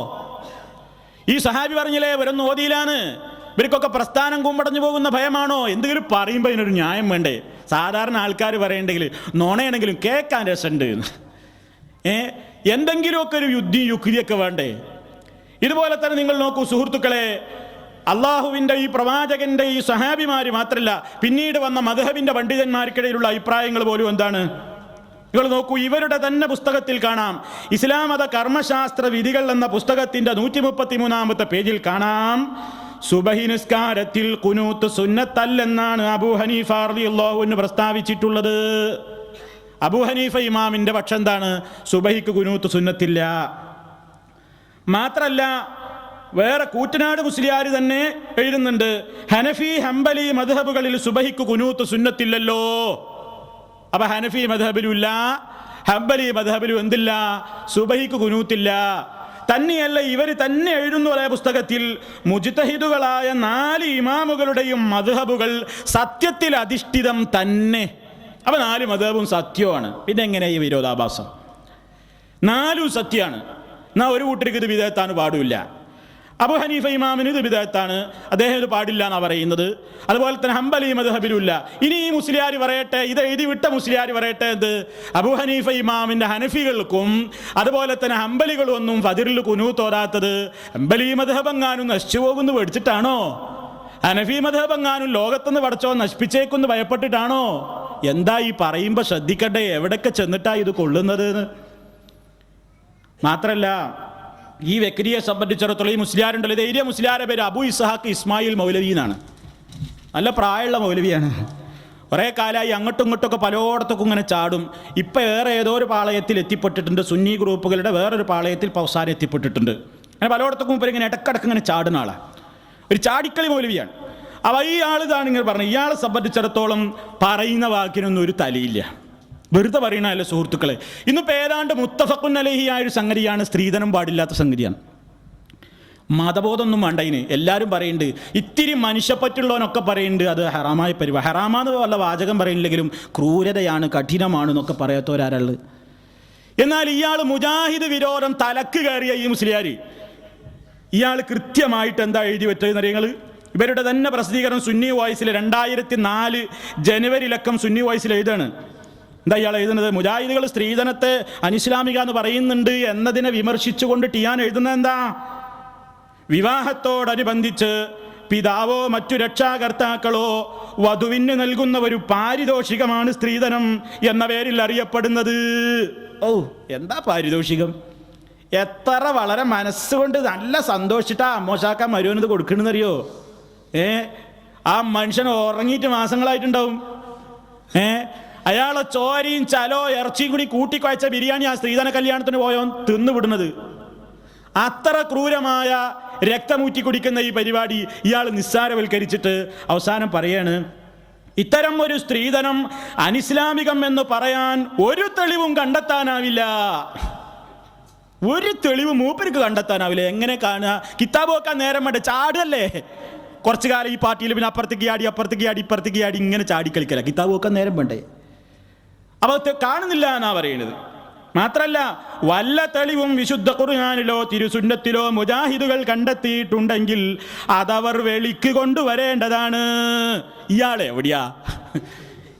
ഈ സഹാബി പറഞ്ഞില്ലേ, ഇവരൊന്നും ഓതിയിലാണ്. ഇവർക്കൊക്കെ പ്രസ്ഥാനം കുമ്പടഞ്ഞു പോകുന്ന ഭയമാണോ? എന്തെങ്കിലും പറയുമ്പോൾ ഇതിനൊരു ന്യായം വേണ്ടേ? സാധാരണ ആൾക്കാർ പറയണ്ടെങ്കിൽ നോണയാണെങ്കിലും കേൾക്കാൻ രസമുണ്ട്. എന്തെങ്കിലുമൊക്കെ ഒരു യുക്തിയൊക്കെ വേണ്ടേ? ഇതുപോലെ തന്നെ നിങ്ങൾ നോക്കൂ സുഹൃത്തുക്കളെ, അള്ളാഹുവിൻ്റെ ഈ പ്രവാചകന്റെ ഈ സഹാബിമാർ മാത്രമല്ല, പിന്നീട് വന്ന മദ്ഹബിന്റെ പണ്ഡിതന്മാർക്കിടയിലുള്ള അഭിപ്രായങ്ങൾ പോലും എന്താണ്? നിങ്ങൾ നോക്കൂ, ഇവരുടെ തന്നെ പുസ്തകത്തിൽ കാണാം. ഇസ്ലാം മത കർമ്മശാസ്ത്ര വിധികൾ എന്ന പുസ്തകത്തിന്റെ 133-ാമത്തെ പേജിൽ കാണാം, സുബഹി നിസ്കാരത്തിൽ ഖുനൂത്ത് സുന്നത്തല്ലെന്നാണ് അബൂ ഹനീഫ റളിയല്ലാഹു അൻഹു പ്രസ്താവിച്ചിട്ടുള്ളത്. അബൂ ഹനീഫ ഇമാമിന്റെ പക്ഷം എന്താണ്? സുബഹിക്ക് ഖുനൂത്ത് സുന്നത്തില്ല. മാത്രല്ല, വേറെ കൂറ്റനാട് മുസ്ലിയാർ തന്നെ എഴുതുന്നുണ്ട്, ഹനഫി ഹംബലി മദ്ഹബുകളിൽ സുബഹിക്ക് ഖുനൂത്ത് സുന്നത്തില്ലല്ലോ. അപ്പൊ ഹനഫി മദ്ഹബിലുമില്ല, ഹംബലി മദ്ഹബിലും എന്തില്ല? സുബഹിക്ക് ഖുനൂത്തില്ല. തന്നെയല്ല, ഇവർ തന്നെ എഴുതുന്നു ഒരേ പുസ്തകത്തിൽ, മുജ്തഹിദുകളായ 4 ഇമാമുകളുടെയും മദ്ഹബുകൾ സത്യത്തിൽ അധിഷ്ഠിതം തന്നെ. അപ്പൊ 4 മദ്ഹബും സത്യമാണ്. പിന്നെ എങ്ങനെ ഈ വിരോധാഭാസം? 4 സത്യമാണ്. എന്നാ ഒരു കൂട്ടർക്ക് ഇത് ബിദഅത്താണ്, പാടില്ല. അബൂ ഹനീഫ ഇമാമിന് ഇത് ബിദഅത്താണ്, അദ്ദേഹം ഇത് പാടില്ല എന്നാണ് പറയുന്നത്. അതുപോലെ തന്നെ ഹംബലി മദ്ഹബിലുമില്ല. ഇനി ഈ മുസ്ലിയാർ പറയട്ടെ, ഇത് എഴുതി വിട്ട മുസ്ലിയാർ പറയട്ടെ, എന്ത്? അബൂ ഹനീഫ ഇമാമിന്റെ ഹനഫികൾക്കും അതുപോലെ തന്നെ ഹംബലികളും ഒന്നും ഫജ്റിൽ ഖുനൂത്ത് ഓതാത്തത് ഹംബലി മദ്ഹബെങ്ങാനും നശിച്ചു പോകുന്നു പേടിച്ചിട്ടാണോ? ഹനഫി മദ്ഹബെങ്ങാനും ലോകത്തുനിന്ന് പടച്ചോ നശിപ്പിച്ചേക്കുന്ന് ഭയപ്പെട്ടിട്ടാണോ? എന്താ ഈ പറയുമ്പോൾ ശ്രദ്ധിക്കട്ടെ, എവിടൊക്കെ ചെന്നിട്ടാ ഇത് കൊള്ളുന്നത്? മാത്രല്ല, ഈ വ്യക്തിയെ സംബന്ധിച്ചിടത്തോളം ഈ മുസ്ലിയാരുണ്ടല്ലോ, ഇത് ഏരിയ മുസ്ലിയാരുടെ പേര് അബൂ ഇസ്ഹാഖ് ഇസ്മായിൽ മൗലവി എന്നാണ്. നല്ല പ്രായമുള്ള മൗലവിയാണ്. കുറേ കാലമായി അങ്ങോട്ടും ഇങ്ങോട്ടൊക്കെ പലയിടത്തൊക്കെ ഇങ്ങനെ ചാടും. ഇപ്പം ഏതോ ഒരു പാളയത്തിൽ എത്തിപ്പെട്ടിട്ടുണ്ട്, സുന്നി ഗ്രൂപ്പുകളുടെ വേറൊരു പാളയത്തിൽ അവസാനം എത്തിപ്പെട്ടിട്ടുണ്ട്. അങ്ങനെ പലയിടത്തൊക്കെ മുമ്പ് ഇങ്ങനെ ഇടക്കിടക്ക് ഇങ്ങനെ ചാടുന്ന ആളാണ്, ഒരു ചാടിക്കളി മൗലവിയാണ്. അപ്പോൾ ഈ ആളിതാണ് ഇങ്ങനെ പറഞ്ഞത്, ഇയാളെ സംബന്ധിച്ചിടത്തോളം പറയുന്ന വാക്കിനൊന്നും ഒരു തലയില്ല, വെറുതെ പറയണല്ലേ സുഹൃത്തുക്കളെ. ഇന്നിപ്പോൾ ഏതാണ്ട് മുത്തഫഖുൻ അലൈഹി ആയ ഒരു സംഗതിയാണ്, സ്ത്രീധനം പാടില്ലാത്ത സംഗതിയാണ്. മതബോധമൊന്നും വേണ്ട ഇതിന്. എല്ലാവരും പറയുന്നുണ്ട്, ഇത്തിരി മനുഷ്യപ്പറ്റുള്ളവനൊക്കെ പറയുന്നുണ്ട് അത് ഹറാമായ പരിപാടി. ഹറാമാന്ന് വല്ല വാചകം പറയുന്നില്ലെങ്കിലും ക്രൂരതയാണ്, കഠിനമാണ് എന്നൊക്കെ പറയാത്തവരാരുള്ളത്. എന്നാൽ ഇയാൾ മുജാഹിദ് വിരോധം തലക്ക് കയറിയ ഈ മുസ്ലിയാർ, ഇയാൾ കൃത്യമായിട്ട് എന്താ എഴുതി വെച്ചതെന്ന് അറിയങ്ങൾ? ഇവരുടെ തന്നെ പ്രസിദ്ധീകരണം സുന്നി വോയിസിൽ 2004 ജനുവരി ലക്കം സുന്നി വോയിസിൽ എഴുതാണ്. എന്താ ഇയാൾ എഴുതുന്നത്? മുജാഹിദുകൾ സ്ത്രീധനത്തെ അനിസ്ലാമിക എന്ന് പറയുന്നുണ്ട് എന്നതിനെ വിമർശിച്ചുകൊണ്ട് ടിയാൻ എഴുതുന്നത് എന്താ? വിവാഹത്തോടനുബന്ധിച്ച് പിതാവോ മറ്റു രക്ഷാകർത്താക്കളോ വധുവിന് നൽകുന്ന ഒരു പാരിതോഷികമാണ് സ്ത്രീധനം എന്ന പേരിൽ അറിയപ്പെടുന്നത്. ഓ, എന്താ പാരിതോഷികം! എത്ര വളരെ മനസ്സുകൊണ്ട് നല്ല സന്തോഷിച്ചിട്ടാ അമ്മോശാക്കാൻ മരുവനത് കൊടുക്കണമെന്നറിയോ? ആ മനുഷ്യൻ ഉറങ്ങിയിട്ട് മാസങ്ങളായിട്ടുണ്ടാവും. അയാളെ ചോരയും ചലോ ഇറച്ചിയും കൂടി കൂട്ടിക്കുഴച്ച ബിരിയാണി ആ സ്ത്രീധന കല്യാണത്തിന് പോയോ തിന്നുവിടുന്നത്. അത്ര ക്രൂരമായ രക്തമൂറ്റി കുടിക്കുന്ന ഈ പരിപാടി ഇയാൾ നിസ്സാരവൽക്കരിച്ചിട്ട് അവസാനം പറയാണ്, ഇത്തരം ഒരു സ്ത്രീധനം അനിസ്ലാമികം എന്ന് പറയാൻ ഒരു തെളിവും കണ്ടെത്താനാവില്ല. ഒരു തെളിവ് മൂപ്പർക്ക് കണ്ടെത്താനാവില്ല. എങ്ങനെ കാണുക? കിതാബ് വെക്കാൻ നേരം വേണ്ട, ചാടല്ലേ കുറച്ചു കാലം ഈ പാർട്ടിയിൽ, പിന്നെ അപ്പുറത്തേക്ക് ആടി ഇപ്പുറത്തേക്ക് ആടി ഇങ്ങനെ ചാടിക്കളിക്കല. കിതാബ് വെക്കാൻ നേരം വേണ്ടേ? അപ്പോൾ കാണുന്നില്ല എന്നാ പറയുന്നത്. മാത്രല്ല, വല്ല തെളിവും വിശുദ്ധ ഖുർആനിലോ തിരുസുന്നത്തിലോ മുജാഹിദുകൾ കണ്ടെത്തിയിട്ടുണ്ടെങ്കിൽ അതവർ വെളിക്ക് കൊണ്ടുവരേണ്ടതാണ്. ഇയാളെവിടെയാ?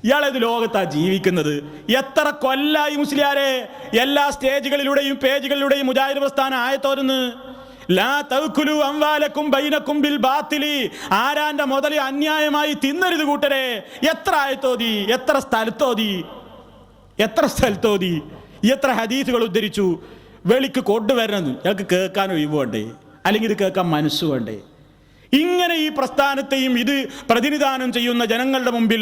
ഇയാളേത് ലോകത്താ ജീവിക്കുന്നത്? എത്ര കൊല്ലായി മുസ്ലിയാരെ എല്ലാ സ്റ്റേജുകളിലൂടെയും പേജുകളിലൂടെയും മുജാഹിദ് പ്രസ്ഥാനം ആയത്തോരുന്ന് ലാ തഅ്കുലു അംവാലക്കും ബൈനക്കും ബിൽ ബാത്തിലി, ആരാന്റെ മുതൽ അന്യായമായി തിന്നരുത് കൂട്ടരെ. എത്ര ആയത്തോതി, എത്ര സ്ഥലത്തോതി, എത്ര ഹദീസുകൾ ഉദ്ധരിച്ചു. വെളിക്ക് കൊണ്ടുവരണം. ഞങ്ങൾക്ക് കേൾക്കാൻ ഒഴിവ് വേണ്ടേ? അല്ലെങ്കിൽ ഇത് കേൾക്കാൻ മനസ്സ് വേണ്ടേ? ഇങ്ങനെ ഈ പ്രസ്ഥാനത്തെയും ഇത് പ്രതിനിധാനം ചെയ്യുന്ന ജനങ്ങളുടെ മുമ്പിൽ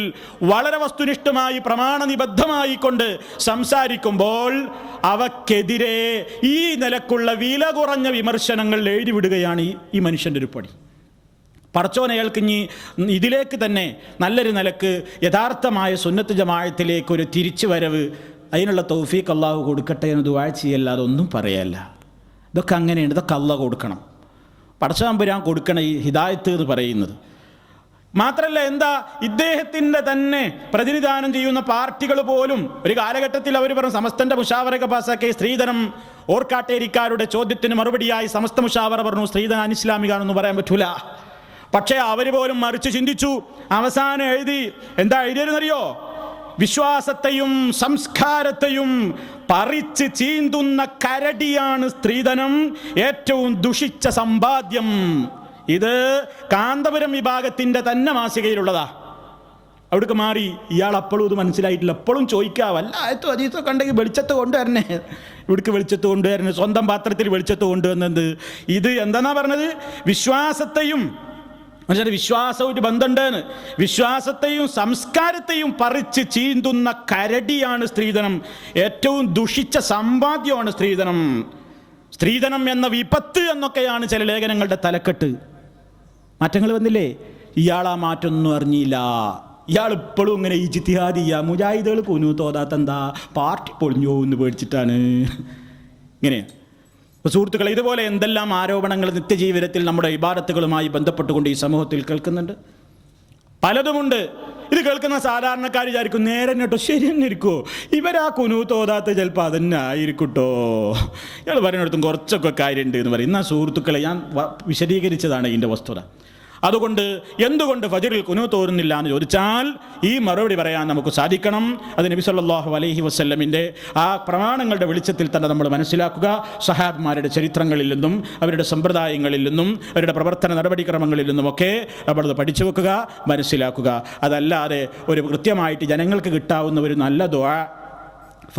വളരെ വസ്തുനിഷ്ഠമായി പ്രമാണനിബദ്ധമായി കൊണ്ട് സംസാരിക്കുമ്പോൾ അവക്കെതിരെ ഈ നിലക്കുള്ള വില കുറഞ്ഞ വിമർശനങ്ങൾ എഴുതിവിടുകയാണ് ഈ മനുഷ്യൻ്റെ ഒരു പണി. പടച്ചോൻ അയാൾക്ക് ഇനി ഇതിലേക്ക് തന്നെ നല്ലൊരു നിലക്ക് യഥാർത്ഥമായ സുന്നത്ത് ജമാഅത്തിലേക്ക് ഒരു തിരിച്ചു വരവ്, അതിനുള്ള തൗഫീഖ് അള്ളാഹു കൊടുക്കട്ടെ എന്ന് ദുആ ചെയ്യല്ലാതെ ഒന്നും പറയല്ല. ഇതൊക്കെ അങ്ങനെയാണ്, ഇതൊക്കെ അള്ളാഹ് കൊടുക്കണം, പടച്ചതമ്പുരാൻ കൊടുക്കണം ഈ ഹിദായത്ത് എന്ന് പറയുന്നത്. മാത്രമല്ല, എന്താ ഇദ്ദേഹത്തിൻ്റെ തന്നെ പ്രതിനിധാനം ചെയ്യുന്ന പാർട്ടികൾ പോലും ഒരു കാലഘട്ടത്തിൽ അവർ പറഞ്ഞു, സമസ്തൻ്റെ മുഷാവറയൊക്കെ പാസ്സാക്കിയ സ്ത്രീധനം ഓർക്കാട്ടേരിക്കാരുടെ ചോദ്യത്തിന് മറുപടിയായി സമസ്ത മുഷാവറ പറഞ്ഞു സ്ത്രീധനം അനിസ്ലാമികാണെന്ന് പറയാൻ പറ്റൂല. പക്ഷേ അവർ പോലും മറിച്ച് ചിന്തിച്ചു. അവസാനം എഴുതി, എന്താ എഴുതിയെന്നറിയോ? വിശ്വാസത്തെയും സംസ്കാരത്തെയും പറിച്ച് ചീന്തുന്ന കരടിയാണ് സ്ത്രീധനം, ഏറ്റവും ദുഷിച്ച സമ്പാദ്യം. ഇത് കാന്തപുരം വിഭാഗത്തിൻ്റെ തന്നെ മാസികയിലുള്ളതാ. അവിടേക്ക് മാറി. ഇയാൾ അപ്പോഴും ഇത് മനസ്സിലായിട്ടില്ല. എപ്പോഴും ചോദിക്കുക, വല്ല ആയത്തോ അതീത്തൊക്കെ ഉണ്ടെങ്കിൽ വെളിച്ചത്ത് കൊണ്ടുവരണേ, ഇവിടേക്ക് വെളിച്ചത്ത് കൊണ്ടുവരണേ, സ്വന്തം പാത്രത്തിൽ വെളിച്ചത്ത് കൊണ്ടുവന്നത്. ഇത് എന്താ പറഞ്ഞത്? വിശ്വാസത്തെയും, വിശ്വാസവും ബന്ധമുണ്ടെന്ന്, വിശ്വാസത്തെയും സംസ്കാരത്തെയും പറിച്ച് ചീന്തുന്ന കരടിയാണ് സ്ത്രീധനം, ഏറ്റവും ദുഷിച്ച സമ്പാദ്യമാണ് സ്ത്രീധനം. സ്ത്രീധനം എന്ന വിപത്ത് എന്നൊക്കെയാണ് ചില ലേഖനങ്ങളുടെ തലക്കെട്ട്. മാറ്റങ്ങൾ വന്നില്ലേ? ഇയാൾ ആ മാറ്റമൊന്നും അറിഞ്ഞില്ല. ഇയാൾ ഇപ്പോഴും ഇങ്ങനെ ഇജ്തിഹാദ് ചെയ്യുക. മുജാഹിദുകൾ കുനൂത്ത് എന്താ, പാർട്ടി പൊളിഞ്ഞോ എന്ന് പേടിച്ചിട്ടാണ് ഇങ്ങനെയാണ്. സുഹൃത്തുക്കളെ, ഇതുപോലെ എന്തെല്ലാം ആരോപണങ്ങൾ നിത്യജീവിതത്തിൽ നമ്മുടെ ഇബാദത്തുകളുമായി ബന്ധപ്പെട്ടുകൊണ്ട് ഈ സമൂഹത്തിൽ കേൾക്കുന്നുണ്ട്. പലതുമുണ്ട്. ഇത് കേൾക്കുന്ന സാധാരണക്കാർ വിചാരിക്കും നേരെ കേട്ടോ, ശരി തന്നെ ഇരിക്കുമോ, ഇവരാ കുനൂത്തോതാത്ത ചിലപ്പോൾ അതന്നെ ആയിരിക്കട്ടോ, ഇയാൾ പറയുന്നിടത്തും കുറച്ചൊക്കെ കാര്യമുണ്ട് എന്ന് പറയും. എന്നാൽ സുഹൃത്തുക്കളെ, ഞാൻ വിശദീകരിച്ചതാണ് ഇതിൻ്റെ വസ്തുത. അതുകൊണ്ട് എന്തുകൊണ്ട് ഫജ്റിൽ ഖുനൂത്ത് ഓതുന്നില്ല എന്ന് ചോദിച്ചാൽ ഈ മറുപടി പറയാൻ നമുക്ക് സാധിക്കണം. അത് നബി സല്ലല്ലാഹു അലൈഹി വസല്ലമിൻ്റെ ആ പ്രമാണങ്ങളുടെ വെളിച്ചത്തിൽ തന്നെ നമ്മൾ മനസ്സിലാക്കുക. സഹാബിമാരുടെ ചരിത്രങ്ങളിൽ നിന്നും അവരുടെ സമ്പ്രദായങ്ങളിൽ നിന്നും അവരുടെ പ്രവർത്തന നടപടിക്രമങ്ങളിൽ നിന്നുമൊക്കെ നമ്മളത് പഠിച്ചു വെക്കുക, മനസ്സിലാക്കുക. അതല്ലാതെ ഒരു കൃത്യമായിട്ട് ജനങ്ങൾക്ക് കിട്ടാവുന്ന ഒരു നല്ല ദുആ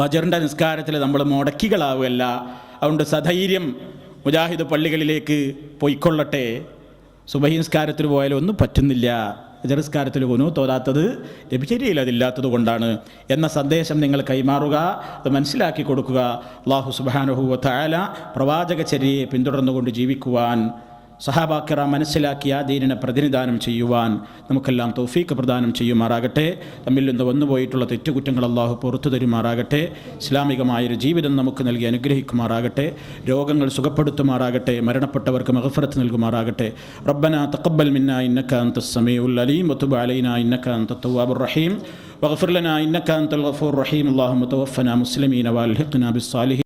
ഫജ്റിൻ്റെ നിസ്കാരത്തിൽ നമ്മൾ മുടക്കികളാവുകയല്ല. അതുകൊണ്ട് സധൈര്യം മുജാഹിദ് പള്ളികളിലേക്ക് പോയിക്കൊള്ളട്ടെ. സുബഹി നിസ്കാരത്തിൽ പോയാലും ഒന്നും പറ്റുന്നില്ല, ഫജ്ർ നിസ്കാരത്തിൽ ഖുനൂത്ത് ഓതാത്തത് നബിചര്യയിൽ അതില്ലാത്തത് കൊണ്ടാണ് എന്ന സന്ദേശം നിങ്ങൾ കൈമാറുക, അത് മനസ്സിലാക്കി കൊടുക്കുക. അല്ലാഹു സുബ്ഹാനഹു വ തആല പ്രവാചകചര്യയെ പിന്തുടർന്നുകൊണ്ട് ജീവിക്കുവാൻ, സഹാബാക്കിറാം മനസ്സിലാക്കിയ ദീനിനെ പ്രതിനിധാനം ചെയ്യുവാൻ നമുക്കെല്ലാം തൗഫീഖ് പ്രദാനം ചെയ്യുമാറാകട്ടെ. തമ്മിൽ നിന്ന് വന്നുപോയിട്ടുള്ള തെറ്റുകുറ്റങ്ങൾ അല്ലാഹു പുറത്തു തരുമാറാകട്ടെ. ഇസ്ലാമികമായൊരു ജീവിതം നമുക്ക് നൽകി അനുഗ്രഹിക്കുമാറാകട്ടെ. രോഗങ്ങൾ സുഖപ്പെടുത്തുമാറാകട്ടെ. മരണപ്പെട്ടവർക്ക് മഗ്ഫിറത്ത് നൽകുമാറാകട്ടെ. റബ്ബനാ തഖബ്ബൽ മിന്നാ ഇന്നക അൻതസ് സമീഉൽ അലീം വതുബ് അലൈനാ ഇന്നക അൻതത് തവ്വാബുർ റഹീം വഗ്ഫിർ ലനാ ഇന്നക അൻതൽ ഗഫൂറുർ റഹീം. അല്ലാഹുമ്മ തവഫനാ മുസ്ലിമീന വഅൽഹിഖ്നാ ബിസ്സാലിഹീൻ.